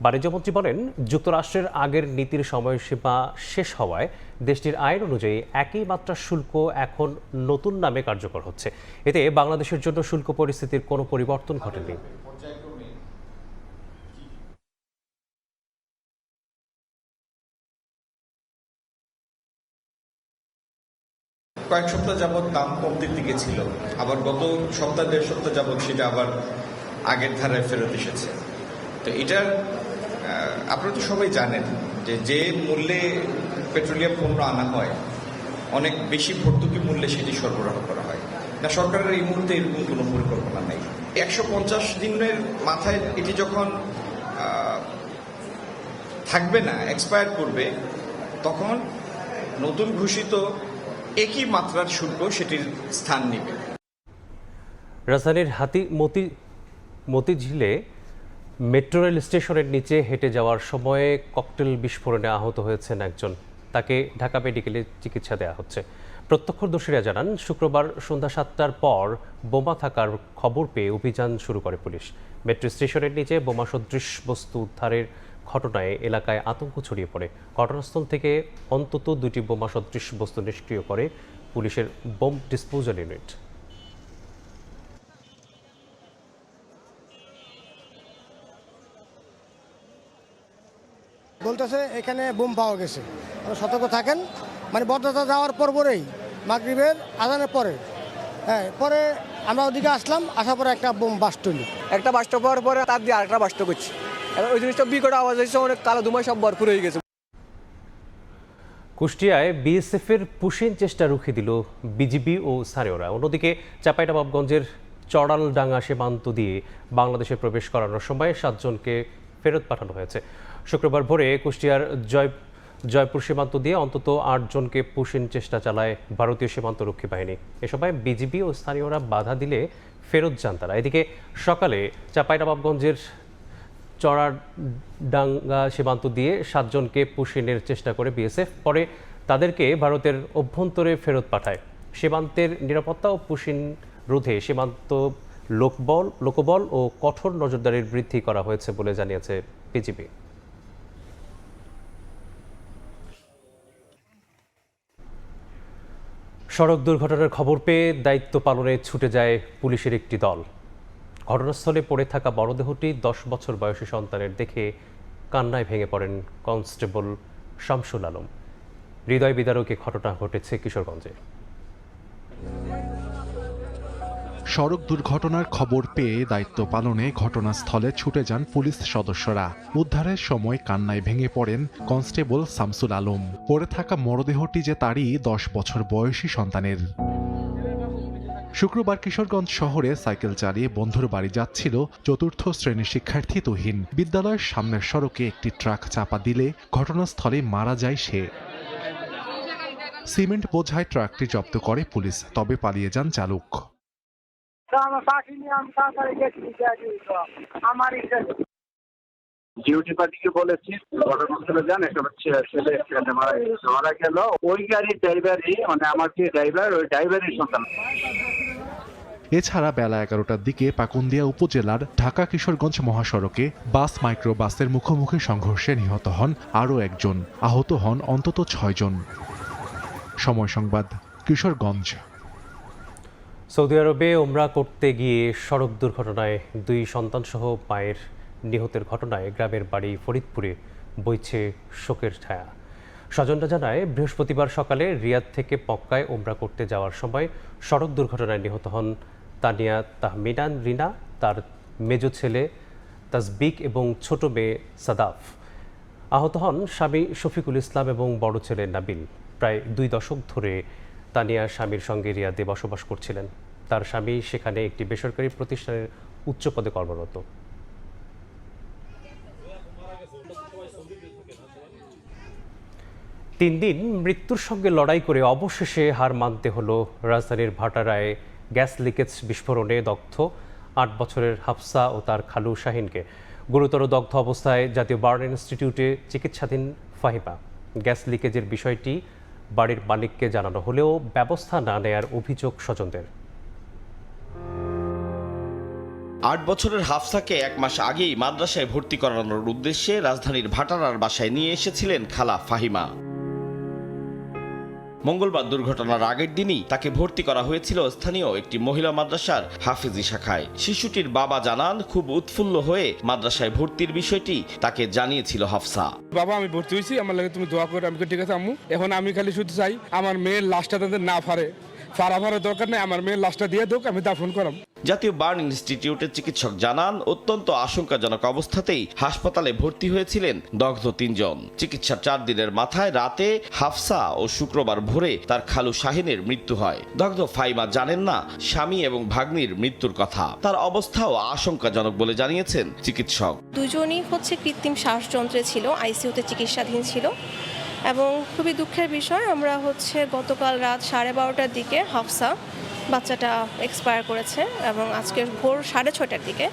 বাণিজ্যমন্ত্রী বলেন, যুক্তরাষ্ট্রের আগের নীতির সময়সীমা শেষ হওয়ায় দেশটির আইন অনুযায়ী একই মাত্রার শুল্ক এখন নতুন নামে কার্যকর হচ্ছে। এতে বাংলাদেশের জন্য শুল্ক পরিস্থিতির কোনো পরিবর্তন ঘটেনি।
কয়েক সপ্তাহ যাবৎ দাম কমতির দিকে ছিল, আবার গত সপ্তাহ দেড় সপ্তাহ যাবৎ সেটা আবার আগের ধারায় ফেরত এসেছে। তো এটার আপনারা তো সবাই জানেন যে মূল্যে পেট্রোলিয়াম পণ্য আনা হয় অনেক বেশি ভর্তুকি মূল্যে সেটি সরবরাহ করা হয় না। সরকারের এই মুহূর্তে এরকম কোনো পরিকল্পনা নেই। 150 দিনের মাথায় এটি যখন থাকবে না, এক্সপায়ার করবে, তখন নতুন ঘোষিত একই মাত্রার শুল্ক সেটির স্থান নেবে।
রাজধানীর মতিঝিলে মেট্রো রেল স্টেশনের নিচে হেঁটে যাওয়ার সময়ে ককটেল বিস্ফোরণে আহত হয়েছেন একজন। তাকে ঢাকা মেডিকেলে চিকিৎসা দেওয়া হচ্ছে। প্রত্যক্ষদর্শীরা জানান, শুক্রবার সন্ধ্যা 7টার পর বোমা থাকার খবর পেয়ে অভিযান শুরু করে পুলিশ। মেট্রো স্টেশনের নিচে বোমা সদৃশ বস্তু উদ্ধারের ঘটনায় এলাকায় আতঙ্ক ছড়িয়ে পড়ে। ঘটনাস্থল থেকে অন্তত 2টি বোমা সদৃশ বস্তু নিষ্ক্রিয় করে পুলিশের বোম ডিসপোজাল ইউনিট।
বলতেছে এখানে বোম পাওয়া গেছে, সতর্ক থাকেন। মানে বর্দা যাওয়ার পরেই মাগরিবের আজানের পরে, হ্যাঁ, পরে আমরা ওদিকে আসলাম, আসার পরে একটা বোম বাস্ট হইল।
একটা বাস্ট হওয়ার পরে তার দিয়ে আরেকটা বাস্ট করছি। ওই জিনিসটা বিকট আওয়াজ হয়েছে, অনেক কালো ধুমায় সব ভরপুর হয়ে গেছে।
কুষ্টিয়ায় বিএসএফের পুশিং চেষ্টা রুখে দিল বিজিবি ও স্থানীয়রা। অন্যদিকে চাঁপাইনবাবগঞ্জের চড়ালডাঙ্গা সীমান্ত দিয়ে বাংলাদেশে প্রবেশ করানোর সময় 7 জনকে ফেরত পাঠানো হয়েছে। শুক্রবার ভোরে কুষ্টিয়ার জয়পুর সীমান্ত দিয়ে অন্তত 8 জনকে পুশিং চেষ্টা চালায় ভারতীয় সীমান্তরক্ষী বাহিনী। এ সময় বিজিবি ও স্থানীয়রা বাধা দিলে ফেরত যান তারা। এদিকে সকালে চাঁপাইনবাবগঞ্জের চড়াডাঙ্গা সীমান্ত দিয়ে 7 জনকে পুশিংয়ের চেষ্টা করে বিএসএফ, পরে তাদেরকে ভারতের অভ্যন্তরে ফেরত পাঠায়। সীমান্তের নিরাপত্তা ও পুশিং রোধে সীমান্ত লোকবল ও কঠোর নজরদারির বৃদ্ধি করা হয়েছে বলে জানিয়েছে বিজিবি। সড়ক দুর্ঘটনার খবর পেয়ে দায়িত্ব পালনে ছুটে যায় পুলিশের একটি দল। ঘটনাস্থলে পড়ে থাকা মরদেহটি 10 বছর বয়সী সন্তানের দেখে কান্নায় ভেঙে পড়েন কনস্টেবল শামসুল আলম। হৃদয় বিদারক এ ঘটনা ঘটেছে কিশোরগঞ্জে।
সড়ক দুর্ঘটনার খবর পেয়ে দায়িত্ব পালনে ঘটনাস্থলে ছুটে যান পুলিশ সদস্যরা। উদ্ধারের সময় কান্নায় ভেঙে পড়েন কনস্টেবল শামসুল আলম। পড়ে থাকা মরদেহটি যে তারই 10 বছর বয়সী সন্তানের। শুক্রবার কিশোরগঞ্জ শহরে সাইকেল চালিয়ে বন্ধুর বাড়ি যাচ্ছিল 4র্থ শ্রেণীর শিক্ষার্থী তুহিন। বিদ্যালয়ের সামনের সড়কে একটি ট্রাক চাপা দিলে ঘটনাস্থলে মারা যায় সে। সিমেন্ট বোঝাই ট্রাকটি জব্দ করে পুলিশ, তবে পালিয়ে যান চালক।
ডিউটি পার্টিকে বলেছি ঘটনাস্থলে যান, একটা ছেলে মারা গেল। ওই গাড়ির ড্রাইভারই, মানে আমার যে ড্রাইভার, ওই ড্রাইভারের সন্তান।
এছাড়া বেলা 11টার দিকে পাকুন্দিয়া উপজেলার ঢাকা কিশোরগঞ্জ মহাসড়কে বাস মাইক্রোবাসের মুখোমুখি সংঘর্ষে নিহত হন আরও একজন, আহত হন অন্তত 6 জন। সময় সংবাদ, কিশোরগঞ্জ।
সৌদি আরবে ওমরা করতে গিয়ে সড়ক দুর্ঘটনায় 2 সন্তানসহ মায়ের নিহতের ঘটনায় গ্রামের বাড়ি ফরিদপুরে বইছে শোকের ছায়া। স্বজনরা জানায়, বৃহস্পতিবার সকালে রিয়াদ থেকে মক্কায় ওমরা করতে যাওয়ার সময় সড়ক দুর্ঘটনায় নিহত হন তানিয়া তাহমিনান রিনা, তার মেজ ছেলে তাসবিক এবং ছোট মেয়ে সাদাফ। আহত হন স্বামী শফিকুল ইসলাম এবং বড় ছেলে নাবিল। প্রায় 2 দশক ধরে তানিয়া স্বামীর সঙ্গে রিয়াদে বসবাস করছিলেন। তার স্বামী সেখানে একটি বেসরকারি প্রতিষ্ঠানের উচ্চ পদে কর্মরত। তিন দিন মৃত্যুর সঙ্গে লড়াই করে অবশেষে হার মানতে হলো রাজধানীর ভাটারায় গ্যাস লিকেজ বিস্ফোরণে দগ্ধ ৮ বছরের হাফসা ও তার খালু শাহিনকে। গুরুতর দগ্ধ অবস্থায় জাতীয় বার্ন ইনস্টিটিউটে চিকিৎসাধীন ফাহিমা। গ্যাস লিকেজের বিষয়টি বাড়ির মালিককে জানানো হলেও ব্যবস্থা না নেয়ার অভিযোগ স্বজনদের।
৮ বছরের হাফসাকে ১ মাস আগেই মাদ্রাসায় ভর্তি করানোর উদ্দেশ্যে রাজধানীর ভাটারার বাসায় নিয়ে এসেছিলেন খালা ফাহিমা। মঙ্গলবার দুর্ঘটনার আগের দিনই তাকে ভর্তি করা হয়েছিল স্থানীয় একটি মহিলা মাদ্রাসার হাফেজি শাখায়। শিশুটির বাবা জানান, খুব উৎফুল্ল হয়ে মাদ্রাসায় ভর্তির বিষয়টি তাকে জানিয়েছিল হাফসা।
বাবা, আমি ভর্তি হয়েছি, আমার লাগে তুমি দোয়া করে। আমি ঠিক আছে আম্মু, এখন আমি খালি শুধু চাই আমার মেয়ের লাশটা তাদের না ফারাফারের দরকার নেই, আমার মেয়ের লাশটা দিয়ে দোক, আমি দাফন করাম।
জাতীয় বার্ন ইনস্টিটিউটের চিকিৎসক জানান, অত্যন্ত আশঙ্কাজনক অবস্থাতেই হাসপাতালে ভর্তি হয়েছিলেন দগ্ধ ৩ জন। চিকিৎসার ৪ দিনের মাথায় রাতে হাফসা ও শুক্রবার ভোরে তার খালু শাহিনের মৃত্যু হয়। দগ্ধ ফাহিমা জানেন না স্বামী এবং ভাগ্নির মৃত্যুর কথা। তার অবস্থাও আশঙ্কাজনক বলে জানিয়েছেন চিকিৎসক।
দুজনই কৃত্রিম শ্বাসযন্ত্রে ছিল, আইসিইউতে চিকিৎসাধীন ছিল এবং খুবই দুঃখের বিষয়, আমরা গতকাল রাত 12:30টার দিকে হাফসা বাচ্চাটা এক্সপায়ার করেছে এবং আজকে ভোর 6:30টার দিকে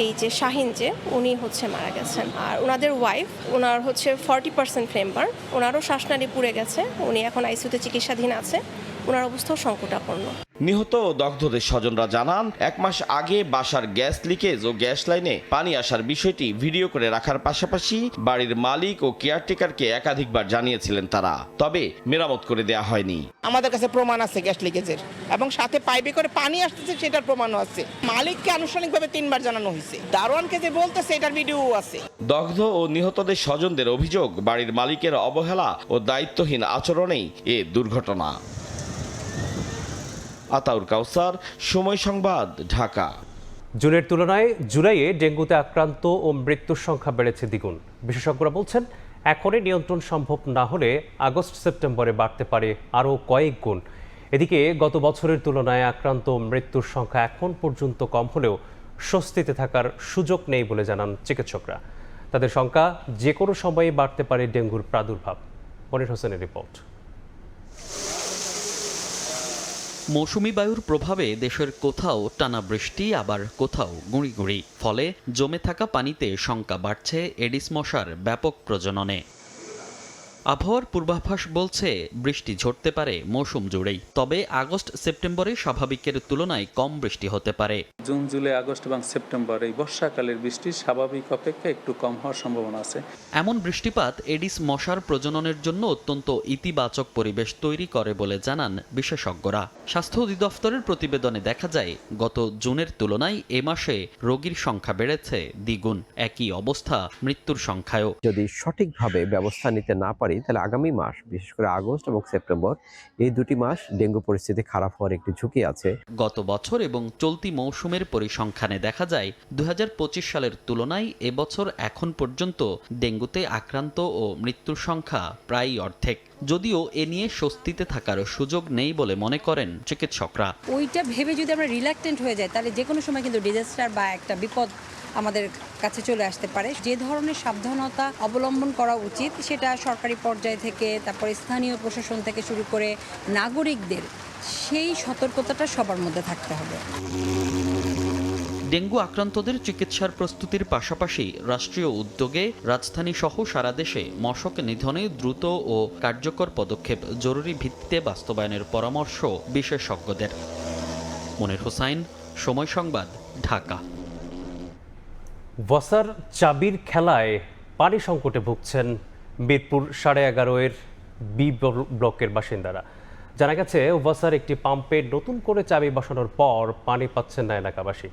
এই যে শাহিন উনি মারা গেছেন। আর ওনাদের ওয়াইফ, ওনার 40% ফ্লেম বার্ন, ওনারও শ্বাসনালী পুড়ে গেছে, উনি এখন আইসিইউতে চিকিৎসাধীন আছে, ওনার অবস্থাও সংকটাপন্ন।
নিহত ও দগ্ধদের স্বজনরা জানান, 1 মাস আগে বাসার গ্যাস লিকেজ ও গ্যাস লাইনে পানি আসার বিষয়টি ভিডিও করে রাখার পাশাপাশি বাড়ির মালিক ও কেয়ারটেকারকে একাধিকবার জানিয়েছিলেন তারা, তবে মেরামত করে দেয়া হয়নি।
আমাদের কাছে প্রমাণ আছে গ্যাস লিকেজের, এবং সাথে পাইপে করে পানি আসতেছে সেটার প্রমাণও আছে। মালিককে আনুষ্ঠানিকভাবে 3 বার জানানো হয়েছে, দারোয়ানকে যে বলতেছে এটার ভিডিও আছে।
দগ্ধ ও নিহতদের স্বজনদের অভিযোগ, বাড়ির মালিকের অবহেলা ও দায়িত্বহীন আচরণেই এ দুর্ঘটনা। আতাউর কাউসার, সময় সংবাদ, ঢাকা।
জুনের তুলনায় জুলাইয়ে ডেঙ্গুতে আক্রান্ত ও মৃত্যুর সংখ্যা বেড়েছে দ্বিগুণ। বিশেষজ্ঞরা বলছেন, এখনই নিয়ন্ত্রণ সম্ভব না হলে আগস্ট সেপ্টেম্বরে বাড়তে পারে আরও কয়েক গুণ। এদিকে গত বছরের তুলনায় আক্রান্ত ও মৃত্যুর সংখ্যা এখন পর্যন্ত কম হলেও স্বস্তিতে থাকার সুযোগ নেই বলে জানান চিকিৎসকরা। তাদের শঙ্কা, যে কোনো সময়ে বাড়তে পারে ডেঙ্গুর প্রাদুর্ভাব। মনির হোসেনের রিপোর্ট।
মৌসুমি বায়ুর প্রভাবে দেশের কোথাও টানা বৃষ্টি, আবার কোথাও গুঁড়ি গুঁড়ি, ফলে জমে থাকা পানিতে শঙ্কা বাড়ছে এডিস মশার ব্যাপক প্রজননে। আবহাওয়ার পূর্বাভাস বলছে বৃষ্টি ঝরতে পারে মৌসুম জুড়েই, তবে আগস্ট সেপ্টেম্বরে স্বাভাবিকের তুলনায় কম বৃষ্টি হতে পারে।
জুন, জুলাই, আগস্ট এবং সেপ্টেম্বর এই বর্ষাকালের বৃষ্টি স্বাভাবিক অপেক্ষা একটু কম হওয়ার সম্ভাবনা আছে।
এমন বৃষ্টিপাত এডিস মশার প্রজননের জন্য অত্যন্ত ইতিবাচক পরিবেশ তৈরি করে বলে জানান বিশেষজ্ঞরা। স্বাস্থ্য অধিদপ্তরের প্রতিবেদনে দেখা যায়, গত জুনের তুলনায় এ মাসে রোগীর সংখ্যা বেড়েছে দ্বিগুণ। একই অবস্থা মৃত্যুর সংখ্যায়ও।
যদি সঠিকভাবে ব্যবস্থা নিতে না পারি, তাহলে আগামী মাস, বিশেষ করে আগস্ট এবং সেপ্টেম্বর, এই 2টি মাস ডেঙ্গু পরিস্থিতি খারাপ হওয়ার একটি ঝুঁকি আছে।
গত বছর এবং চলতি মৌসুমের পরিসংখ্যানে দেখা যায়, 2025 সালের তুলনায় এবছর এখন পর্যন্ত ডেঙ্গুতে আক্রান্ত ও মৃত্যুর সংখ্যা প্রায় অর্ধেক। যদিও এ নিয়ে স্বস্তিতে থাকার সুযোগ নেই বলে মনে করেন চিকিৎসকরা।
ওইটা ভেবে যদি আমরা রিল্যাক্টেন্ট হয়ে যাই, তাহলে যে কোনো সময় কিন্তু ডিজাস্টার বা একটা বিপদ আমাদের কাছে চলে আসতে পারে। যে ধরনের সাবধানতা অবলম্বন করা উচিত, সেটা সরকারি পর্যায় থেকে, তারপরে স্থানীয় প্রশাসন থেকে শুরু করে নাগরিকদের, সেই সতর্কতাটা সবার মধ্যে থাকতে হবে।
ডেঙ্গু আক্রান্তদের চিকিৎসার প্রস্তুতির পাশাপাশি রাষ্ট্রীয় উদ্যোগে রাজধানী সহ সারা দেশে মশক নিধনে দ্রুত ও কার্যকর পদক্ষেপ জরুরি ভিত্তিতে বাস্তবায়নের পরামর্শ বিশেষজ্ঞদের। মনির হোসাইন, সময় সংবাদ, ঢাকা।
ওয়াসার চাবির খেলায় পানি সংকটে ভুগছেন মিরপুর 11.5 বি ব্লকের বাসিন্দারা। জানা গেছে, ওয়াসার একটি পাম্পে নতুন করে চাবি বসানোর পর পানি পাচ্ছেন না এলাকাবাসী।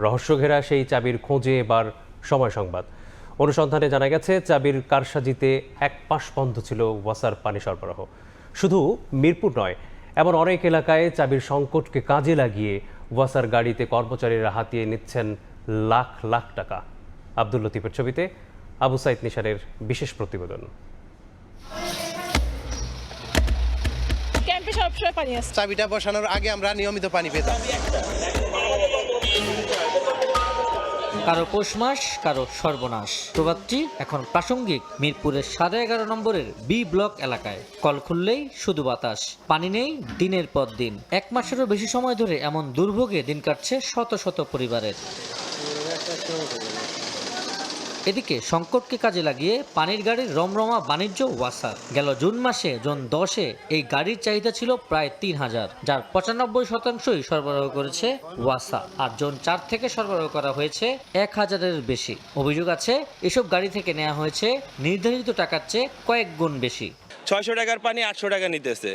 রহস্যঘেরা সেই চাবির খোঁজে এবার সময় সংবাদ। অনুসন্ধানে জানা গেছে, চাবির কারসাজিতে এক পাশ বন্ধ ছিল ওয়াসার পানি সরবরাহ। শুধু মিরপুর নয়, এমন অনেক এলাকায় চাবির সংকটকে কাজে লাগিয়ে ওয়াসার গাড়িতে কর্মচারীরা হাতিয়ে নিচ্ছেন লাখ লাখ টাকা। আব্দুল লতিফের ছবিতে আবু সাইদ নিশানের বিশেষ প্রতিবেদন।
ক্যাম্পে
সবসময় পানি আসছে।
চাবিটা বসানোর আগে আমরা নিয়মিত পানি পেতাম।
কারো পৌষ মাস, কারো সর্বনাশ। প্রবাদটি এখন প্রাসঙ্গিক মিরপুরের 11.5 নম্বরের বি ব্লক এলাকায়। কল খুললেই শুধু বাতাস, পানি নেই দিনের পর দিন। 1 মাসেরও বেশি সময় ধরে এমন দুর্ভোগে দিন কাটছে শত শত পরিবারের। এদিকে সংকটকে কাজে লাগিয়ে পানির গাড়ির রমরমা বাণিজ্য ওয়াসার। গেল জুন মাসে জোন 10-এ এই গাড়ির চাহিদা ছিল প্রায় 3000, যার 95%ই সরবরাহ করেছে ওয়াসা। আর জোন 4 থেকে সরবরাহ করা হয়েছে 1000-এর বেশি। অভিযোগ আছে এসব গাড়ি থেকে নেওয়া হয়েছে নির্ধারিত টাকার চেয়ে কয়েক গুণ বেশি।
600 টাকার পানি 800 টাকা নিতেছে,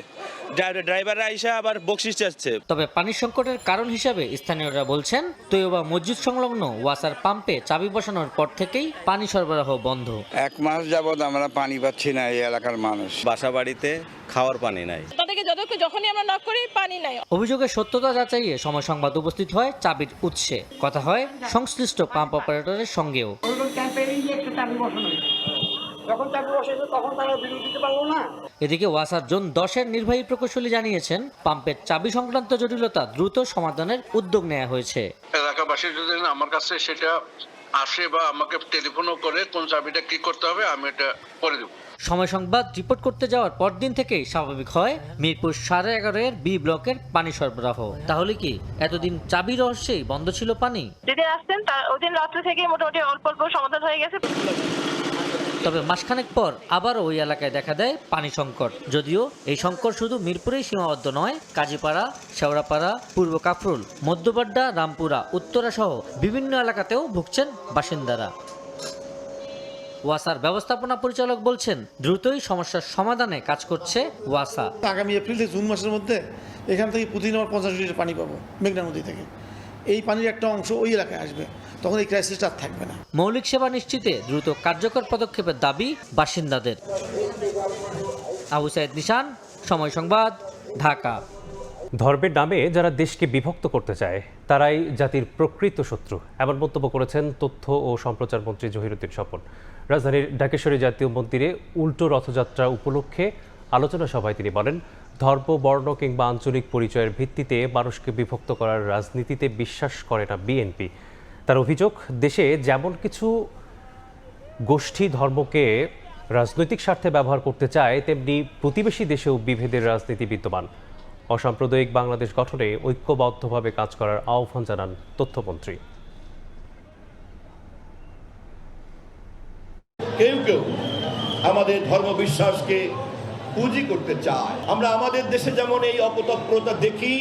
ড্রাইভাররা আইসা আবার বকশিস চাচ্ছে।
তবে পানির সংকটের কারণ হিসাবে স্থানীয়রা বলছেন, তৈয়বা মসজিদ সংলগ্ন ওয়াসার পাম্পে চাবি বসানোর পর থেকেই পানি সরবরাহ বন্ধ।
1 মাস যাবৎ আমরা পানি পাচ্ছি না এই এলাকার মানুষ।
বাসা বাড়িতে খাওয়ার পানি নাই।
তাদেরকে যখনই আমরা নক করি পানি নাই।
অভিযোগের সত্যতা যাচাইয়ে সময় সংবাদ উপস্থিত হয় চাবির উৎসে। কথা হয় সংশ্লিষ্ট পাম্প অপারেটরের সঙ্গেও। এদিকে ওয়াসার জোন 10-এর নির্বাহী প্রকৌশলী জানিয়েছেন, পাম্পের চাবি সংক্রান্ত জটিলতা দ্রুত সমাধানের উদ্যোগ নেওয়া হয়েছে।
এলাকাবাসী যদি আমার কাছে সেটা আসে বা আমাকে টেলিফোনও করে কোন চাবিটা কি করতে হবে আমি এটা করে দেব।
সময় সংবাদ রিপোর্ট করতে যাওয়ার পরদিন থেকেই স্বাভাবিক হয় মিরপুর 11.5-এর বি ব্লকের পানি সরবরাহ। তাহলে কি এতদিন চাবি রহস্যেই বন্ধ ছিল পানি?
যেদিন আসছেন ওই দিন রাত্রে থেকে মোটামুটি অল্প অল্প সমাধান হয়ে গেছে।
তবে মাসখানেক পর আবারও ওই এলাকায় দেখা দেয় পানি সংকট। যদিও এই সংকট শুধু মিরপুরেই সীমাবদ্ধ নয়, কাজীপাড়া, শেওড়াপাড়া, পূর্ব কাফরুল, মধ্যবাড্ডা, রামপুরা, উত্তরা সহ বিভিন্ন এলাকাতেও ভুগছেন বাসিন্দারা। ওয়াসার ব্যবস্থাপনা পরিচালক বলছেন, দ্রুতই সমস্যার সমাধানে কাজ করছে ওয়াসা।
আগামী এপ্রিল থেকে জুন মাসের মধ্যে এখান থেকে প্রতিদিন আমরা 50 লিটার পানি পাবো মেঘনা নদী থেকে। এই পানির একটা অংশ ওই এলাকায় আসবে, তখন এই ক্রাইসিসটা আর থাকবে না।
মৌলিক সেবা নিশ্চিতে দ্রুত কার্যকর পদক্ষেপের দাবি বাসিন্দাদের। আবু সাইদ নিশান, সময় সংবাদ, ঢাকা।
ধর্মের নামে যারা দেশকে বিভক্ত করতে চায় তারাই জাতির প্রকৃত শত্রু, এমন মন্তব্য করেছেন তথ্য ও সম্প্রচার মন্ত্রী জহিরুদ্দিন স্বপন। রাজধানীর ঢাকেশ্বরী জাতীয় মন্দিরে উল্টো রথযাত্রা উপলক্ষে আলোচনা সভায় তিনি বলেন, ধর্ম, বর্ণ কিংবা আঞ্চলিক পরিচয়ের ভিত্তিতে মানুষকে বিভক্ত করার রাজনীতিতে বিশ্বাস করে না বিএনপি। তার অভিযোগ, দেশে যেমন কিছু গোষ্ঠী ধর্মকে রাজনৈতিক স্বার্থে ব্যবহার করতে চায়, তেমনি প্রতিবেশী দেশেও বিভেদের রাজনীতি বিদ্যমান। অসাম্প্রদায়িক বাংলাদেশ গঠনে ঐক্যবদ্ধভাবে কাজ করার আহ্বান জানান তথ্যমন্ত্রী।
কেউ কেউ আমাদের ধর্ম বিশ্বাসকে পুঁজি করতে চায়। আমরা আমাদের দেশে যেমন এই অপতৎপরতা দেখি,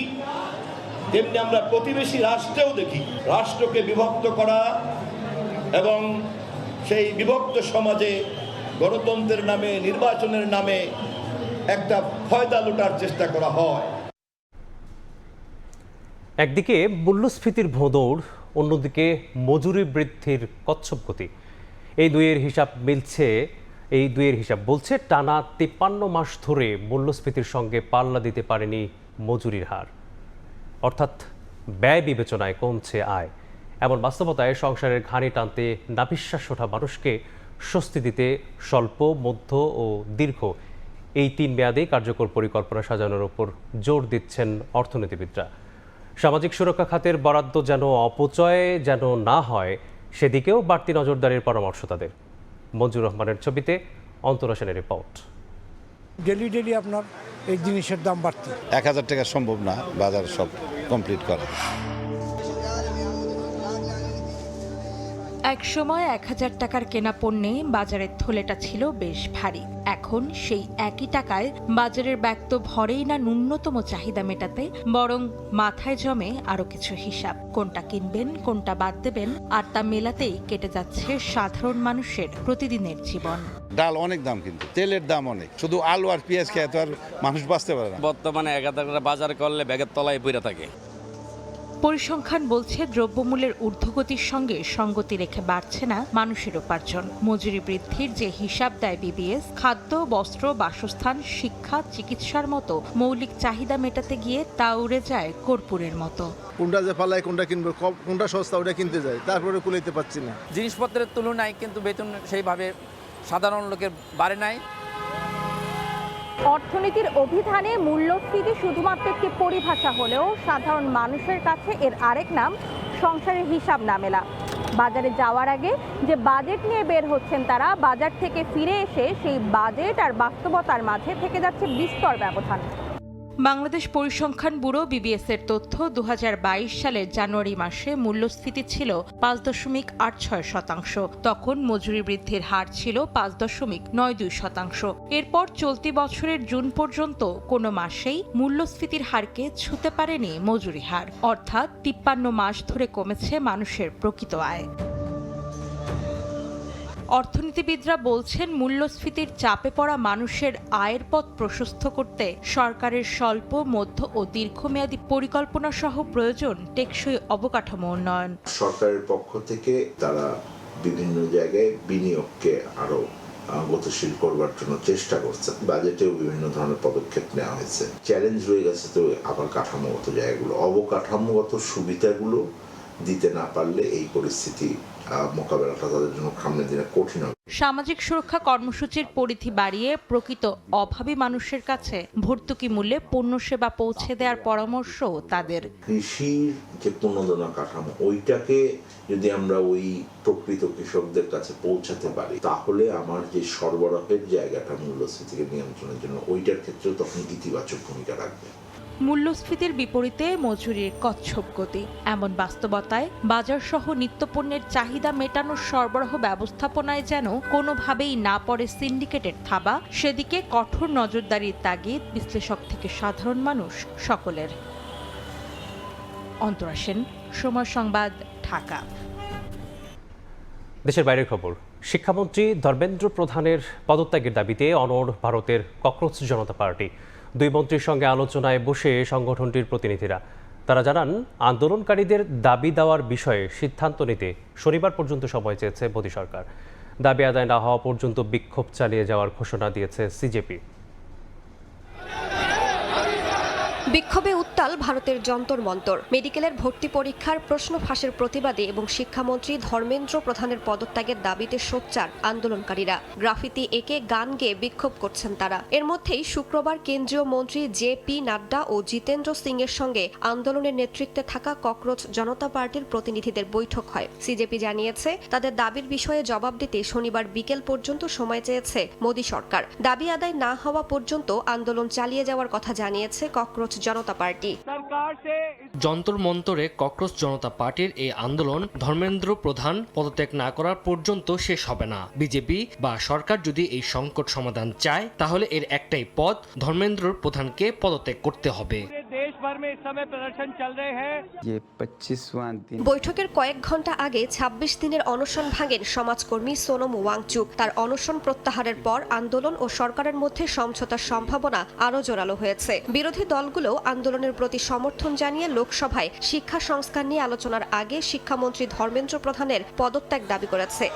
তেমনি আমরা প্রতিবেশী রাষ্ট্রেও দেখি। রাষ্ট্রকে বিভক্ত করা এবং সেই বিভক্ত সমাজে গণতন্ত্রের নামে, নির্বাচনের নামে একটা ফয়দা লুটার চেষ্টা করা হয়।
একদিকে মূল্যস্ফীতির ভোঁদৌড়, অন্যদিকে মজুরি বৃদ্ধির কচ্ছপ গতি। এই দুইয়ের হিসাব বলছে টানা 53 মাস ধরে মূল্যস্ফীতির সঙ্গে পাল্লা দিতে পারেনি মজুরির হার। অর্থাৎ ব্যয় বিবেচনায় কমছে আয়। এমন বাস্তবতায় সংসারের ঘানি টানতে নাভিশ্বাস ওঠা মানুষকে স্বস্তি দিতে স্বল্প, মধ্য ও দীর্ঘ এই 3 মেয়াদে কার্যকর পরিকল্পনা সাজানোর উপর জোর দিচ্ছেন অর্থনীতিবিদরা। সামাজিক সুরক্ষা খাতের বরাদ্দ যেন অপচয় যেন না হয়, সেদিকেও বাড়তি নজরদারির পরামর্শ তাদের। মঞ্জুর রহমানের ছবিতে অন্তরা সেনের রিপোর্ট।
ডেলি আপনার এই জিনিসের দাম বাড়তি।
1000 টাকা সম্ভব না বাজার সব কমপ্লিট করা।
এক সময় 1000 টাকার কেনা পণ্যে বাজারের থলেটা ছিল বেশ ভারী। এখন সেই একই টাকায় বাজারের ব্যাগ তো ভরেই না ন্যূনতম চাহিদা মেটাতে, বরং মাথায় জমে আরো কিছু হিসাব। কোনটা কিনবেন, কোনটা বাদ দেবেন, আর তা মেলাতেই কেটে যাচ্ছে সাধারণ মানুষের প্রতিদিনের জীবন।
ডাল অনেক দাম, কিন্তু তেলের দাম অনেক। শুধু আলু আর পেঁয়াজ খেয়ে তো আর মানুষ বাঁচতে পারে না।
বর্তমানে 1000 টাকা বাজার করলে ব্যাগের তলায় পড়ে থাকে।
পরিসংখ্যান বলছে দ্রব্যমূল্যের ঊর্ধ্বগতির সঙ্গে সঙ্গতি রেখে বাড়ছে না মানুষের উপার্জন। মজুরি বৃদ্ধির যে হিসাব দেয় বিবিএস, খাদ্য, বস্ত্র, বাসস্থান, শিক্ষা, চিকিৎসার মতো মৌলিক চাহিদা মেটাতে গিয়ে তা উড়ে যায় কর্পূরের মতো।
কোনটা যে পালায়, কোনটা কিনবো, কোনটা সস্তা ওটা কিনতে যায়, তারপরে কুলাইতে পারছি না।
জিনিসপত্রের তুলনায় কিন্তু বেতন সেইভাবে সাধারণ লোকের বাড়ে নাই।
অর্থনীতির অভিধানে মূল্যস্ফীতি শুধুমাত্র একটি পরিভাষা হলেও সাধারণ মানুষের কাছে এর আরেক নাম সংসারের হিসাব না মেলা। বাজারে যাওয়ার আগে যে বাজেট নিয়ে বের হচ্ছেন তারা, বাজার থেকে ফিরে এসে সেই বাজেট আর বাস্তবতার মাঝে থেকে যাচ্ছে বিস্তর ব্যবধান।
বাংলাদেশ পরিসংখ্যান ব্যুরো বিবিএস এর তথ্য 2022 সালের জানুয়ারি মাসে মূল্যস্ফীতি ছিল 5.86%। তখন মজুরি বৃদ্ধির হার ছিল 5.92%। এরপর চলতি বছরের জুন পর্যন্ত কোনো মাসেই মূল্যস্ফীতির হারকে ছুঁতে পারেনি মজুরি হার, অর্থাৎ 53 মাস ধরে কমেছে মানুষের প্রকৃত আয়। অর্থনীতিবিদরা বলছেন, মূল্যস্ফীতির চাপে পড়া মানুষের আয়ের পথ প্রশস্ত করতে সরকারের স্বল্প, মধ্য ও দীর্ঘমেয়াদী পরিকল্পনা সহ প্রয়োজন টেকসই অবকাঠামো উন্নয়ন।
সরকারের পক্ষ থেকে তারা বিভিন্ন জায়গায় বিনিয়োগকে আরো গতিশীল করবার জন্য চেষ্টা করছে। বাজেটেও বিভিন্ন ধরনের পদক্ষেপ নেওয়া হয়েছে। চ্যালেঞ্জ রয়ে গেছে তো আবার কাঠামোগত জায়গাগুলো, অবকাঠামোগত সুবিধাগুলো দিতে না পারলে এই পরিস্থিতি মোকাবেলাটা তাদের জন্য সামনের দিনে কঠিন হবে।
সামাজিক সুরক্ষা কর্মসূচির পরিধি বাড়িয়ে প্রকৃত অভাবী মানুষের কাছে ভর্তুকি মূল্যে পণ্য সেবা পৌঁছে দেওয়ার পরামর্শ তাদের।
কৃষির যে পুনর্দনা কাঠামো, ওইটাকে যদি আমরা ওই প্রকৃত কৃষকদের কাছে পৌঁছাতে পারি, তাহলে আমার যে সরবরাহের জায়গাটা মূল্যস্ফীতিকে নিয়ন্ত্রণের জন্য, ওইটার ক্ষেত্রে তখন ইতিবাচক ভূমিকা রাখবে।
মূল্যস্ফীতির বিপরীতে মজুরির কচ্ছপ গতি, এমন বাস্তবতায় বাজারসহ নিত্যপণ্যের চাহিদা মেটানোর সরবরাহ ব্যবস্থাপনায় যেন কোনোভাবেই না পড়ে সিন্ডিকেটের থাবা, সেদিকে কঠোর নজরদারির তাগিদ বিশ্লেষক থেকে সাধারণ মানুষ সকলের। অন্তরা সেন, সময় সংবাদ, ঢাকা।
দেশের বাইরের খবর। শিক্ষামন্ত্রী ধর্মেন্দ্র প্রধানের পদত্যাগের দাবিতে অনড় ভারতের ককরোচ জনতা পার্টি। দুই মন্ত্রীর সঙ্গে আলোচনায় বসে সংগঠনটির প্রতিনিধিরা তারা জানান, আন্দোলনকারীদের দাবি দেওয়ার বিষয়ে সিদ্ধান্ত নিতে শনিবার পর্যন্ত সময় চেয়েছে মোদী সরকার। দাবি আদায় না হওয়া পর্যন্ত বিক্ষোভ চালিয়ে যাওয়ার ঘোষণা দিয়েছে সিজেপি।
বিক্ষোভে উত্তাল ভারতের যন্তর মন্তর। মেডিকেলের ভর্তি পরীক্ষার প্রশ্ন ফাঁসের প্রতিবাদে এবং শিক্ষামন্ত্রী ধর্মেন্দ্র প্রধানের পদত্যাগের দাবিতে সোচ্চার আন্দোলনকারীরা। গ্রাফিতি এঁকে গান গেয়ে বিক্ষোভ করছেন তারা। এর মধ্যেই শুক্রবার কেন্দ্রীয় মন্ত্রী জে.পি. নাড্ডা ও জিতেন্দ্র সিং এর সঙ্গে আন্দোলনের নেতৃত্বে থাকা ককরোচ জনতা পার্টির প্রতিনিধিদের বৈঠক হয়। সিজেপি জানিয়েছে, তাদের দাবির বিষয়ে জবাব দিতে শনিবার বিকেল পর্যন্ত সময় চেয়েছে মোদী সরকার। দাবি আদায় না হওয়া পর্যন্ত আন্দোলন চালিয়ে যাওয়ার কথা জানিয়েছে ককরোচ জনতা পার্টি।
যন্তর মন্তরে ককরোচ জনতা পার্টির এই আন্দোলন ধর্মেন্দ্র প্রধান পদত্যাগ না করার পর্যন্ত শেষ হবে না। বিজেপি বা সরকার যদি এই সংকট সমাধান চায়, তাহলে এর একটাই পথ, ধর্মেন্দ্র প্রধানকে পদত্যাগ করতে হবে।
বৈঠকের কয়েক ঘন্টা আগে 26 দিনের অনশন ভাঙেন সমাজকর্মী সোনম ওয়াংচুক। তার অনশন প্রত্যাহারের পর আন্দোলন ও সরকারের মধ্যে সমঝোতার সম্ভাবনা আরও জোরালো হয়েছে। বিরোধী দলগুলো আন্দোলনের প্রতি সমর্থন জানিয়ে লোকসভায় শিক্ষা সংস্কার নিয়ে আলোচনার আগে শিক্ষামন্ত্রী ধর্মেন্দ্র প্রধানের পদত্যাগ দাবি করেছে।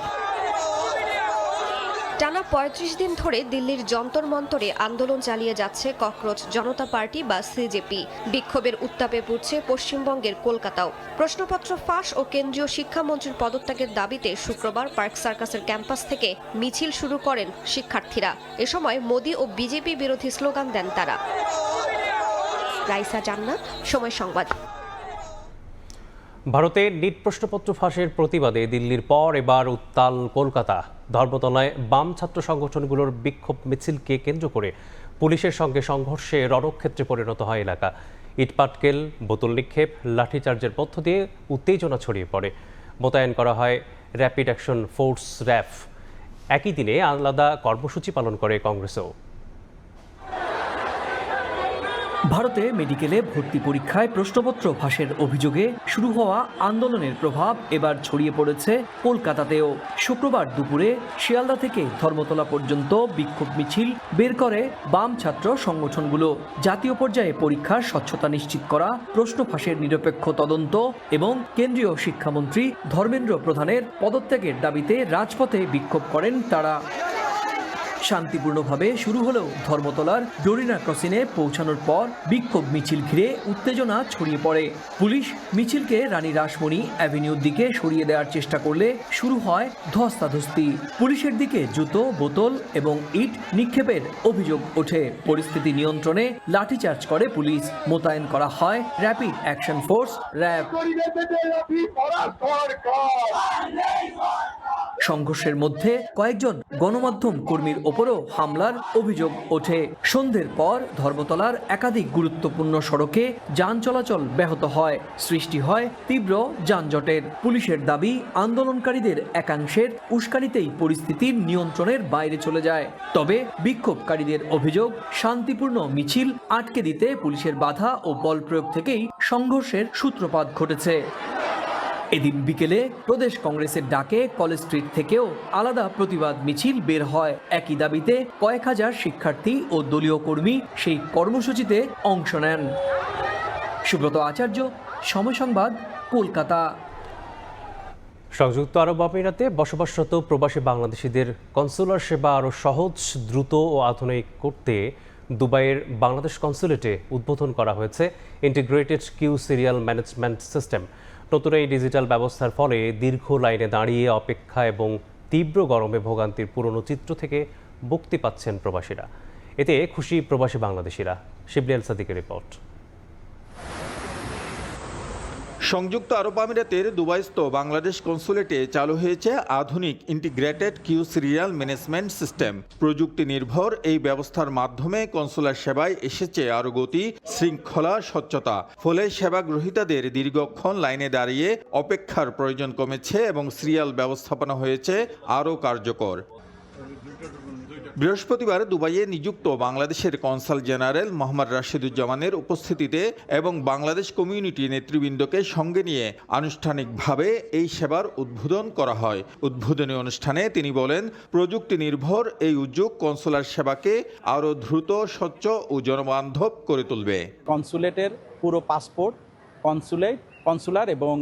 টানা 35 দিন ধরে দিল্লির যন্তর মন্তরে আন্দোলন চালিয়ে যাচ্ছে ককরোচ জনতা পার্টি বা সিজেপি। বিক্ষোভের উত্তাপে পড়ছে পশ্চিমবঙ্গের কলকাতাও। প্রশ্নপত্র ফাঁস ও কেন্দ্রীয় শিক্ষামন্ত্রীর পদত্যাগের দাবিতে শুক্রবার পার্ক সার্কাসের ক্যাম্পাস থেকে মিছিল শুরু করেন শিক্ষার্থীরা। এ সময় মোদি ও বিজেপি বিরোধী স্লোগান দেন তারা। রাইসা জান্নাত, সময় সংবাদ।
ভারতে নিট প্রশ্নপত্র ফাঁসের প্রতিবাদে দিল্লির পর এবার উত্তাল কলকাতা। ধর্মতলায় বাম ছাত্র সংগঠনগুলোর বিক্ষোভ মিছিলকে কেন্দ্র করে পুলিশের সঙ্গে সংঘর্ষে রণক্ষেত্রে পরিণত হয় এলাকা। ইটপাটকেল, বোতল নিক্ষেপ, লাঠিচার্জের মধ্য দিয়ে উত্তেজনা ছড়িয়ে পড়ে। মোতায়েন করা হয় র্যাপিড অ্যাকশন ফোর্স র্যাফ। একই দিনে আলাদা কর্মসূচি পালন করে কংগ্রেসও।
ভারতে মেডিকেলে ভর্তি পরীক্ষায় প্রশ্নপত্র ফাঁসের অভিযোগে শুরু হওয়া আন্দোলনের প্রভাব এবার ছড়িয়ে পড়েছে কলকাতাতেও। শুক্রবার দুপুরে শিয়ালদা থেকে ধর্মতলা পর্যন্ত বিক্ষোভ মিছিল বের করে বাম ছাত্র সংগঠনগুলো। জাতীয় পর্যায়ে পরীক্ষার স্বচ্ছতা নিশ্চিত করা, প্রশ্ন ফাঁসের নিরপেক্ষ তদন্ত এবং কেন্দ্রীয় শিক্ষামন্ত্রী ধর্মেন্দ্র প্রধানের পদত্যাগের দাবিতে রাজপথে বিক্ষোভ করেন তারা। শান্তিপূর্ণভাবে শুরু হলেও ধর্মতলার ডোরিনা ক্রসিংয়ে পৌঁছানোর পর বিক্ষোভ মিছিল ঘিরে উত্তেজনা ছড়িয়ে পড়ে। পুলিশ মিছিলকে রানী রাসমণি অ্যাভিনিউর দিকে সরিয়ে দেওয়ার চেষ্টা করলে শুরু হয় ধস্তাধস্তি। পুলিশের দিকে জুতো, বোতল এবং ইট নিক্ষেপের অভিযোগ ওঠে। পরিস্থিতি নিয়ন্ত্রণে লাঠিচার্জ করে পুলিশ। মোতায়েন করা হয় র্যাপিড অ্যাকশন ফোর্স র্যাব। সংঘর্ষের মধ্যে কয়েকজন গণমাধ্যম কর্মীর ওপরও হামলার অভিযোগ ওঠে। সন্ধ্যের পর ধর্মতলার একাধিক গুরুত্বপূর্ণ সড়কে যান চলাচল ব্যাহত হয়। সৃষ্টি হয় তীব্র যানজটের। পুলিশের দাবি, আন্দোলনকারীদের একাংশের উস্কানিতেই পরিস্থিতির নিয়ন্ত্রণের বাইরে চলে যায়। তবে বিক্ষোভকারীদের অভিযোগ, শান্তিপূর্ণ মিছিল আটকে দিতে পুলিশের বাধা ও বল প্রয়োগ থেকেই সংঘর্ষের সূত্রপাত ঘটেছে। এদিন বিকেলে প্রদেশ কংগ্রেসের ডাকে কলেজ স্ট্রিট থেকেও আলাদা প্রতিবাদ মিছিল বের হয়। একই দাবিতে কয়েক হাজার শিক্ষার্থী ও দলীয় কর্মী সেই কর্মসূচিতে অংশ নেন। সুব্রত আচার্য, সময় সংবাদ, কলকাতা।
সংযুক্ত আরব আমিরাতে বসবাসরত প্রবাসী বাংলাদেশিদের কনসুলার সেবা আরও সহজ, দ্রুত ও আধুনিক করতে দুবাইয়ের বাংলাদেশ কনসুলেটে উদ্বোধন করা হয়েছে integrated queue serial management system. নতুন এই ডিজিটাল ব্যবস্থার ফলে দীর্ঘ লাইনে দাঁড়িয়ে অপেক্ষা এবং তীব্র গরমে ভোগান্তির পুরনো চিত্র থেকে মুক্তি পাচ্ছেন প্রবাসীরা। এতে খুশি প্রবাসী বাংলাদেশিরা। শিবলি আল সাদিকের রিপোর্ট।
সংযুক্ত আরব আমিরাতের দুবাইস্থ বাংলাদেশ কনসুলেটে চালু হয়েছে আধুনিক integrated queue serial management system. প্রযুক্তি নির্ভর এই ব্যবস্থার মাধ্যমে কনসুলার সেবায় এসেছে আরও গতি, শৃঙ্খলা, স্বচ্ছতা। ফলে সেবা গ্রহীতাদের দীর্ঘক্ষণ লাইনে দাঁড়িয়ে অপেক্ষার প্রয়োজন কমেছে এবং সিরিয়াল ব্যবস্থাপনা হয়েছে আরও কার্যকর। বৃহস্পতিবার দুবাইয়ে নিযুক্ত বাংলাদেশের কনসাল জেনারেল মোহাম্মদ রাশিদুজ্জামানের উপস্থিতিতে এবং বাংলাদেশ কমিউনিটি নেতৃবৃন্দকে সঙ্গে নিয়ে আনুষ্ঠানিকভাবে এই সেবার উদ্বোধন করা হয়। উদ্বোধনী অনুষ্ঠানে তিনি বলেন, প্রযুক্তি নির্ভর এই উদ্যোগ কনসুলার সেবাকে আরও দ্রুত, স্বচ্ছ ও জনবান্ধব করে তুলবে।
কনসুলেটের পুরো পাসপোর্ট, কনসুলার এবং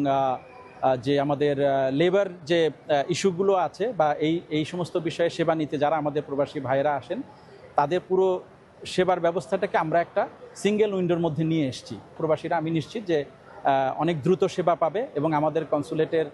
যে আমাদের লেবার যে ইস্যুগুলো আছে বা এই সমস্ত বিষয়ে সেবা নিতে যারা আমাদের প্রবাসী ভাইয়েরা আসেন, তাদের পুরো সেবার ব্যবস্থাটাকে আমরা একটা সিঙ্গেল উইন্ডোর মধ্যে নিয়ে এসেছি। প্রবাসীরা, আমি নিশ্চিত যে অনেক দ্রুত সেবা পাবে এবং আমাদের কনসুলেটের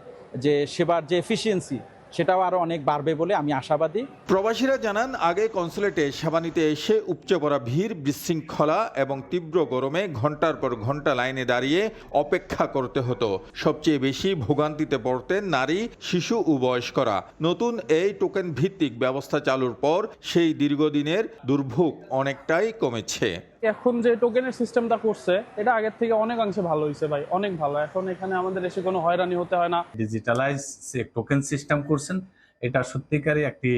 যে সেবার যে এফিসিয়েন্সি সেটাও আরও অনেক বাড়বে বলে আমি আশাবাদী।
প্রবাসীরা জানান, আগে কনসুলেটে সেবা নিতে এসে উপচে পড়া ভিড়, বিশৃঙ্খলা এবং তীব্র গরমে ঘন্টার পর ঘন্টা লাইনে দাঁড়িয়ে অপেক্ষা করতে হতো। সবচেয়ে বেশি ভোগান্তিতে পড়তেন নারী, শিশু ও বয়স্করা। নতুন এই টোকেন ভিত্তিক ব্যবস্থা চালুর পর সেই দীর্ঘদিনের দুর্ভোগ অনেকটাই কমেছে।
এখন যে টোকেনের সিস্টেমটা করছে, এটা আগের থেকে অনেকাংশে ভালো হয়েছে ভাই, অনেক ভালো। এখন এখানে আমাদের এসে কোনো হয়রানি হতে হয় না।
ডিজিটালাইজ যে টোকেন সিস্টেম করছেন, এটা সত্যিকারই একটি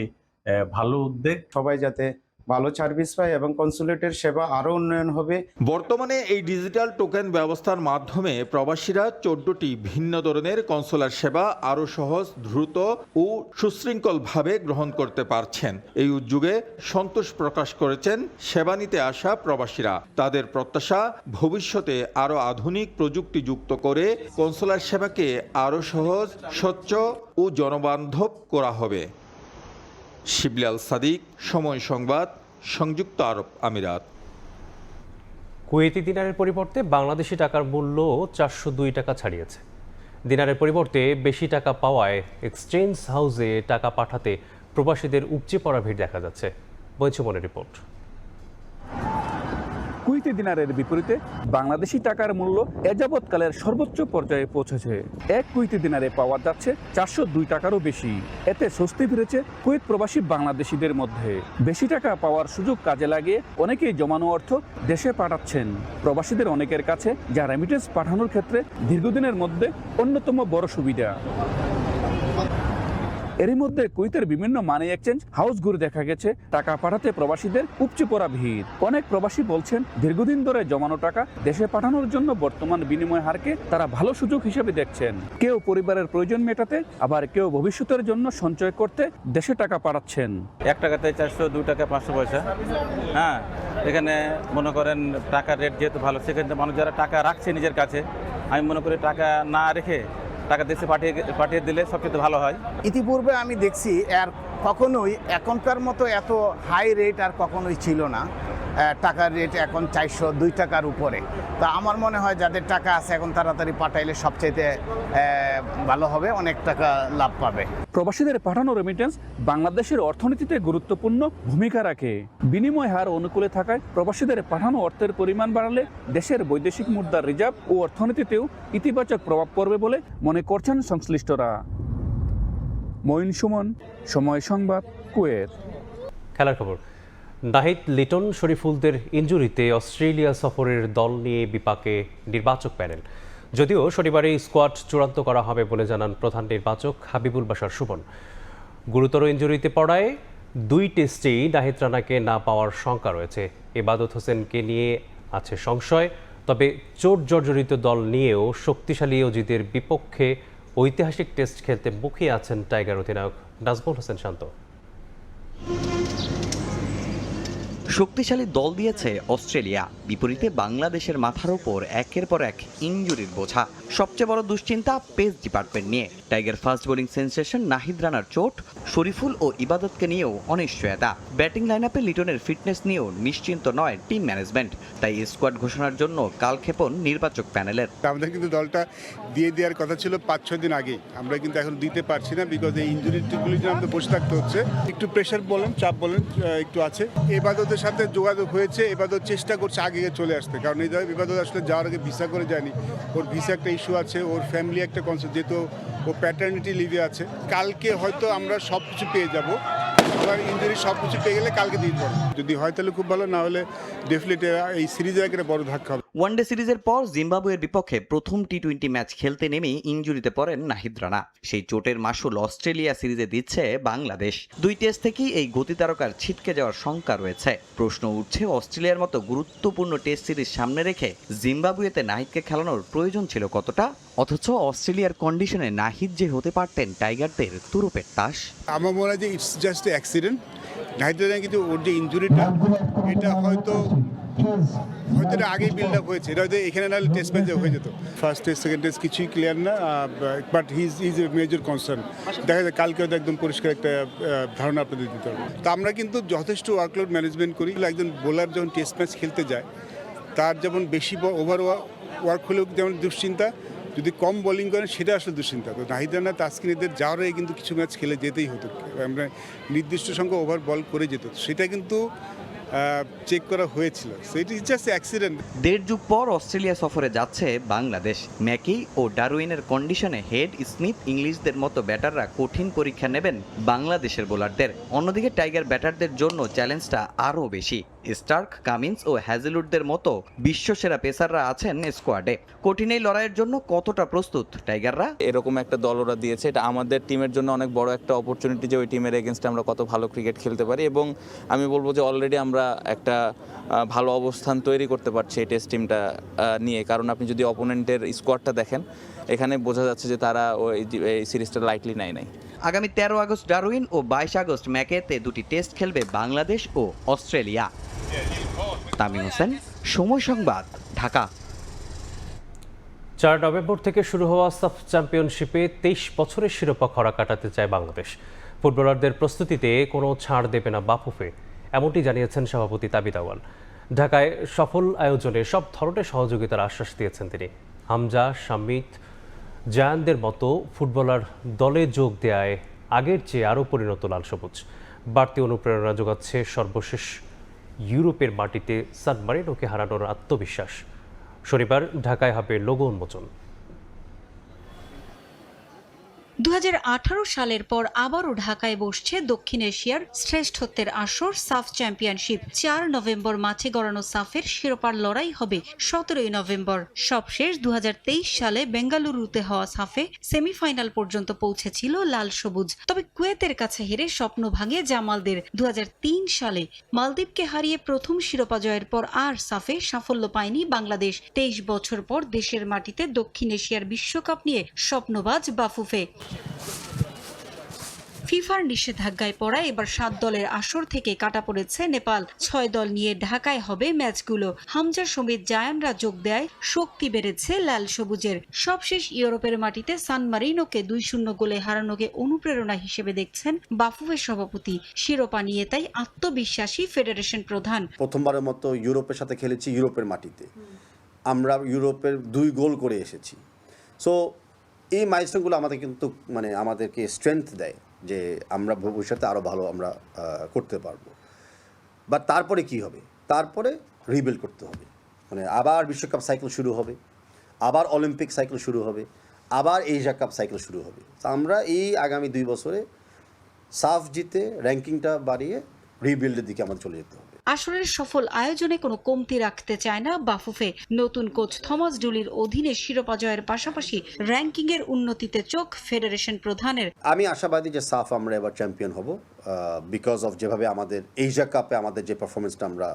ভালো উদ্যোগ। সবাই যাতে ভালো সার্ভিস পায় এবং কনসুলেটের সেবা আরও উন্নয়ন হবে।
বর্তমানে এই ডিজিটাল টোকেন ব্যবস্থার মাধ্যমে প্রবাসীরা 14টি ভিন্ন ধরনের কনসুলার সেবা আরও সহজ, দ্রুত ও সুশৃঙ্খলভাবে গ্রহণ করতে পারছেন। এই উদ্যোগে সন্তোষ প্রকাশ করেছেন সেবা নিতে আসা প্রবাসীরা। তাদের প্রত্যাশা, ভবিষ্যতে আরও আধুনিক প্রযুক্তি যুক্ত করে কনসুলার সেবাকে আরও সহজ, স্বচ্ছ ও জনবান্ধব করা হবে। শিবলি আল সাদিক, সময় সংবাদ, সংযুক্ত আরব আমিরাত।
কুয়েতি দিনারের পরিবর্তে বাংলাদেশি টাকার মূল্য 402 টাকা ছাড়িয়েছে। দিনারের পরিবর্তে বেশি টাকা পাওয়ায় এক্সচেঞ্জ হাউসে টাকা পাঠাতে প্রবাসীদের উপচে পড়া ভিড় দেখা যাচ্ছে। বৈচমনের রিপোর্ট।
কুয়েতি দিনারের বিপরীতে বাংলাদেশি টাকার মূল্য এযাবৎকালের সর্বোচ্চ পর্যায়ে পৌঁছেছে। এক কুয়েতি দিনারে পাওয়া যাচ্ছে 402 টাকারও বেশি। এতে স্বস্তি ফিরেছে কুয়েত প্রবাসী বাংলাদেশিদের মধ্যে। বেশি টাকা পাওয়ার সুযোগ কাজে লাগিয়ে অনেকেই জমানো অর্থ দেশে পাঠাচ্ছেন। প্রবাসীদের অনেকের কাছে যা রেমিটেন্স পাঠানোর ক্ষেত্রে দীর্ঘদিনের মধ্যে অন্যতম বড় সুবিধা। এরই মধ্যে কুয়েতের বিভিন্ন মানি এক্সচেঞ্জ হাউস ঘুরে দেখা গেছে টাকা পাঠাতে প্রবাসীদের উপচে পড়া ভিড়। অনেক প্রবাসী বলছেন, দীর্ঘদিন ধরে জমানো টাকা দেশে পাঠানোর জন্য বর্তমান বিনিময় হারকে তারা ভালো সুযোগ হিসেবে দেখছেন। কেউ পরিবারের প্রয়োজন মেটাতে, আবার কেউ ভবিষ্যতের জন্য সঞ্চয় করতে দেশে টাকা পাঠাচ্ছেন।
1 টাকাতে 400, 2 টাকা 500 পয়সা। হ্যাঁ, এখানে মনে করেন টাকার রেট যেহেতু ভালো, সেক্ষেত্রে মানুষ যারা টাকা রাখছে নিজের কাছে, আমি মনে করি টাকা না রেখে
টাকা দেশে পাঠিয়ে দিলে সবচেয়ে ভালো হয়।
ইতিপূর্বে আমি দেখছি কখনোই এখনকার মতো এত হাই রেট আর কখনোই ছিল না। টাকার রেট এখন 402 টাকার উপরে। তা আমার মনে হয় যাদের টাকা আছে এখন তাড়াতাড়ি পাঠাইলে সবচেয়ে ভালো হবে, অনেক টাকা লাভ পাবে।
প্রবাসীদের পাঠানো রেমিটেন্স বাংলাদেশের অর্থনীতিতে গুরুত্বপূর্ণ ভূমিকা রাখে। বিনিময় হার অনুকূলে থাকায় প্রবাসীদের পাঠানো অর্থের পরিমাণ বাড়ালে দেশের বৈদেশিক মুদ্রার রিজার্ভ ও অর্থনীতিতেও ইতিবাচক প্রভাব পড়বে বলে মনে করছেন সংশ্লিষ্টরা। মঈন সুমন, সময় সংবাদ, কুয়েত।
খেলার খবর। নাহিদ লিটন শরীফুলদের ইনজুরিতে অস্ট্রেলিয়া সফরের দল নিয়ে বিপাকে নির্বাচক প্যানেল। যদিও শনিবারে স্কোয়াড চূড়ান্ত করা হবে বলে জানান প্রধান নির্বাচক হাবিবুল বাশার সুমন। গুরুতর ইনজুরিতে পড়ায় 2 টেস্টেই নাহিদ রানাকে না পাওয়ার শঙ্কা রয়েছে। ইবাদত হোসেনকে নিয়ে আছে সংশয়। তবে চোট জর্জরিত দল নিয়েও শক্তিশালী অজিতের বিপক্ষে ঐতিহাসিক টেস্ট খেলতে মুখিয়ে আছেন টাইগার অধিনায়ক নাজমুল হোসেন শান্ত।
শক্তিশালী দল দিয়েছে অস্ট্রেলিয়া, বিপরীতে বাংলাদেশের মাথার উপর একের পর এক ইনজুরির বোঝা। সবচেয়ে বড় দুশ্চিন্তা পেস ডিপার্টমেন্ট নিয়ে। Tiger fast bowling sensation Nahid রানার চোট, শরীফুল ও ইবাদতকে নিয়েও অনিশ্চয়তা। ব্যাটিং লাইনআপে লিটনের ফিটনেস নিয়েও নিশ্চিন্ত নয় টিম ম্যানেজমেন্ট। তাই স্কোয়াড ঘোষণার জন্য কালক্ষেপণ নির্বাচক প্যানেলের।
আমাদের কিন্তু দলটা দিয়ে দেওয়ার কথা ছিল 5-6 দিন আগেই, আমরা কিন্তু এখন দিতে পারছি না বিকজ এই ইনজুরিগুলি জন্য আমাদের বসে থাকতে হচ্ছে। একটু প্রেশার বলেন, চাপ বলেন একটু আছে। ইবাদতের সাথে যোগাযোগ হয়েছে, ইবাদত চেষ্টা করছে আগে চলে আসতে, কারণ ইবাদত আসলে যাওয়ার আগে ভিসা করে যায়নি। ওর ভিসা একটা ইস্যু আছে, ওর ফ্যামিলি একটা কনসার্ন, যেহেতু ও প্যাটার্নিটি লিভে আছে। কালকে হয়তো আমরা সব কিছু পেয়ে যাব, আবার ইনজুরি সব কিছু পেয়ে গেলে কালকে দিয়ে পড়ে যদি হয় তাহলে খুব ভালো, না হলে ডেফিনেটলি এই সিরিজের একটা বড় ধাক্কা হবে।
ওয়ানডে সিরিজের পর জিম্বাবুয়ের বিপক্ষে প্রথম টি-20 ম্যাচ খেলতে নেমেই ইনজুরিতে পড়েন নাহিদ রানা। সেই চোটের মাসুল অস্ট্রেলিয়া সিরিজে দিচ্ছে বাংলাদেশ। 2 টেস্ট থেকেই এই গতি তারকার ছিটকে যাওয়ার শঙ্কা রয়েছে। প্রশ্ন উঠছে অস্ট্রেলিয়ার মতো গুরুত্বপূর্ণ টেস্ট সিরিজ সামনে রেখে জিম্বাবুয়েতে নাহিদকে খেলানোর প্রয়োজন ছিল কতটা? অথচ অস্ট্রেলিয়ার কন্ডিশনে নাহিদ যে হতে পারতেন টাইগারদের তুরুপের তাস।
আমার মনে হয় যে it's just accident. Nahid Rana কিন্তু ওর যে ইনজুরিটা, এটা হয়তো এটা আগেই বিল্ড আপ হয়েছে, এটা হয়তো এখানে নাহলে টেস্ট ম্যাচে হয়ে যেত। ফার্স্ট টেস্ট, সেকেন্ড টেস্ট কিছুই ক্লিয়ার না, but his a major concern. দেখা যায় কালকে হয়তো একদম পরিষ্কার একটা ধারণা আপনাদের দিতে হবে। তো আমরা কিন্তু যথেষ্ট ওয়ার্কলোড ম্যানেজমেন্ট করি। একজন বোলার যখন টেস্ট ম্যাচ খেলতে যায়, তার যেমন বেশি ওভার ওয়ার্ক হলেও যেমন দুশ্চিন্তা, যদি কম বোলিং করেন সেটা আসলে দুশ্চিন্তা। তো নাহিদ রানা, তাসকিন এদের যাওয়ার আগে কিন্তু কিছু ম্যাচ খেলে যেতেই হতো, আমরা নির্দিষ্ট সংখ্যা ওভার বল করে যেত, সেটা কিন্তু চেক করা হয়েছিল। So it is just accident.
1.5 যুগ পর অস্ট্রেলিয়া সফরে যাচ্ছে বাংলাদেশ। ম্যাকি ও ডারউইনের কন্ডিশনে হেড, স্মিথ, ইংলিশদের মতো ব্যাটাররা কঠিন পরীক্ষা নেবেন বাংলাদেশের বোলারদের। অন্যদিকে টাইগার ব্যাটারদের জন্য চ্যালেঞ্জটা আরও বেশি। স্টার্ক, কামিন্স ও হ্যাজেলউডদের মতো বিশ্বসেরা পেসাররা আছেন স্কোয়াডে। কঠিন এই লড়াইয়ের জন্য কতটা প্রস্তুত টাইগাররা?
এরকম একটা দল ওরা দিয়েছে, এটা আমাদের টিমের জন্য অনেক বড় একটা অপরচুনিটি যে ওই টিমের এগেনস্টে আমরা কত ভালো ক্রিকেট খেলতে পারি। এবং আমি বলবো যে অলরেডি আমরা একটা ভালো অবস্থান তৈরি করতে পারছি এই টেস্ট টিমটা নিয়ে। কারণ আপনি যদি অপোনেন্টের স্কোয়াডটা দেখেন, এখানে বোঝা যাচ্ছে যে তারা এই সিরিজটা লাইটলি নাই।
আগামী 13 আগস্ট ডারউইন ও 22 আগস্ট ম্যাকেতে 2টি টেস্ট খেলবে বাংলাদেশ ও অস্ট্রেলিয়া। তামিম হোসেন, সময় সংবাদ, ঢাকা।
4 নভেম্বর থেকে শুরু হওয়া সাফ চ্যাম্পিয়নশিপে 23 বছরের শিরোপা খরা কাটাতে চায় বাংলাদেশ। ফুটবলারদের প্রস্তুতিতে কোনো ছাড় দেবে না বাফুফে, এমনটি জানিয়েছেন সভাপতি তাবিদ আউয়াল। ঢাকায় সফল আয়োজনে সব ধরনের সহযোগিতার আশ্বাস দিয়েছেন তিনি। হামজা, শামিত, জায়ানদের মতো ফুটবলার দলে যোগ দেয়ায় আগের চেয়ে আরও পরিণত লাল সবুজ। বাড়তি অনুপ্রেরণা যোগাচ্ছে সর্বশেষ ইউরোপের মাটিতে সান মারিনোকে হারানোর আত্মবিশ্বাস। শনিবার ঢাকায় হবে লোগো উন্মোচন।
2018 সালের পর আবারও ঢাকায় বসছে দক্ষিণ এশিয়ার শ্রেষ্ঠত্বের আসর সাফ চ্যাম্পিয়নশিপ। 4 নভেম্বর মাঠে গড়ানো সাফের শিরোপার লড়াই হবে 17 নভেম্বর। সবশেষ 2023 সালে বেঙ্গালুরুতে হওয়া সাফে সেমিফাইনাল পর্যন্ত পৌঁছেছিল লাল সবুজ। তবে কুয়েতের কাছে হেরে স্বপ্ন ভাঙে জামালদের। 2003 সালে মালদ্বীপকে হারিয়ে প্রথম শিরোপা জয়ের পর আর সাফে সাফল্য পায়নি বাংলাদেশ। 23 বছর পর দেশের মাটিতে দক্ষিণ এশিয়ার বিশ্বকাপ নিয়ে স্বপ্নবাজ বাফুফে। ফিফার নিষেধাজ্ঞায় পড়া এবার 7 দলের আসর থেকে কাটা পড়েছে নেপাল। 6 দল নিয়ে ঢাকায় হবে ম্যাচগুলো। হামজা সমেত জায়ানরা যোগ দেয়, শক্তি বেড়েছে লাল সবুজের। সবশেষ ইউরোপের মাটিতে সান মারিনোকে 2-0 গোলে হারানোকে অনুপ্রেরণা হিসেবে দেখছেন বাফুফের সভাপতি। শিরোপা নিয়ে তাই আত্মবিশ্বাসী ফেডারেশন প্রধান।
প্রথমবারের মতো ইউরোপের সাথে খেলেছি, ইউরোপের মাটিতে আমরা ইউরোপের 2 গোল করে এসেছি। সো এই মাইলস্টোনগুলো আমাদের কিন্তু আমাদেরকে স্ট্রেংথ দেয় যে আমরা ভবিষ্যতে আরও ভালো আমরা করতে পারবো। বাট তারপরে কি হবে? তারপরে রিবিল্ড করতে হবে, আবার বিশ্বকাপ সাইকেল শুরু হবে, আবার অলিম্পিক সাইকেল শুরু হবে, আবার এশিয়া কাপ সাইকেল শুরু হবে। তো আমরা এই আগামী 2 বছরে সাফ জিতে র্যাঙ্কিংটা বাড়িয়ে রিবিল্ডের দিকে আমাদের চলে যেতে হবে।
আসরের সফল আয়োজনে কোনো কমতি রাখতে চায় না বাফুফে। নতুন কোচ থমাস ডুলির অধীনে শিরোপা জয়ের পাশাপাশি র্যাঙ্কিংয়ের উন্নতিতে চোখ ফেডারেশন প্রধানের।
আমি আশাবাদী যে সাফ আমরা এবার চ্যাম্পিয়ন হব, বিকজ অফ যেভাবে আমাদের এশিয়া কাপে আমাদের যে পারফরমেন্সটা আমরা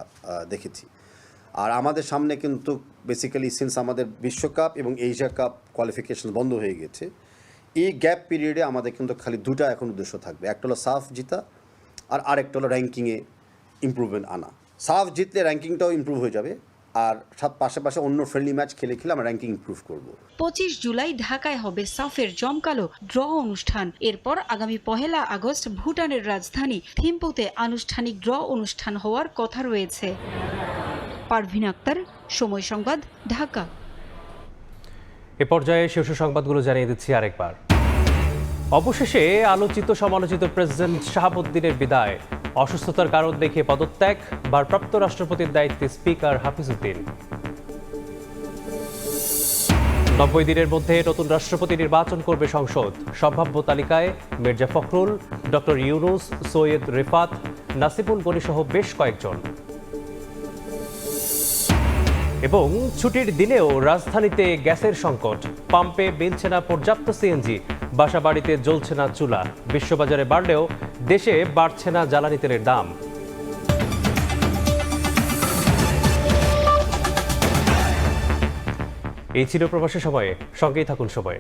দেখেছি। আর আমাদের সামনে কিন্তু বেসিক্যালি সিন্স আমাদের বিশ্বকাপ এবং এশিয়া কাপ কোয়ালিফিকেশন বন্ধ হয়ে গেছে, এই গ্যাপ পিরিয়ডে আমাদের কিন্তু খালি 2টা এখন উদ্দেশ্য থাকবে। একটা হলো সাফ জিতা, আর আরেকটা হলো র্যাঙ্কিংয়ে ইমপ্রুভমেন্ট আনা। সাফ জিতলে র্যাঙ্কিংটাও ইমপ্রুভ হয়ে যাবে, আর পাশাপাশি অন্য ফ্রেন্ডলি ম্যাচ খেলে আমরা র্যাঙ্কিং ইমপ্রুভ করব।
25 জুলাই ঢাকায় হবে সাফের জমকালো ড্র অনুষ্ঠান। এরপর আগামী 1 আগস্ট ভুটানের রাজধানী থিম্পুতে আনুষ্ঠানিক ড্র অনুষ্ঠান হওয়ার কথা রয়েছে। পারভিন আক্তার, সময় সংবাদ, ঢাকা।
এ পর্যায়ে শীর্ষ সংবাদগুলো জানিয়ে দিচ্ছি আরেকবার। অবশেষে আলোচিত সমালোচিত প্রেসিডেন্ট শাহাবুদ্দিনের বিদায়, অসুস্থতার কারণ দেখিয়ে পদত্যাগ, ভারপ্রাপ্ত রাষ্ট্রপতির দায়িত্বে স্পিকার হাফিজউদ্দিন। 90 দিনের মধ্যে নতুন রাষ্ট্রপতি নির্বাচন করবে সংসদ। সম্ভাব্য তালিকায় মির্জা ফখরুল, ডক্টর ইউনুস, সৈয়দ রিফাত, নাসিবুল গনি সহ বেশ কয়েকজন। এবং ছুটির দিনেও রাজধানীতে গ্যাসের সংকট, পাম্পে মিলছে না পর্যাপ্ত সিএনজি, বাসা বাড়িতে জ্বলছে না চুলা। বিশ্ববাজারে বাড়লেও দেশে বাড়ছে না জ্বালানি তেলের দাম। এই ছিল প্রবাসী সময়ে, সঙ্গেই থাকুন সময়ে।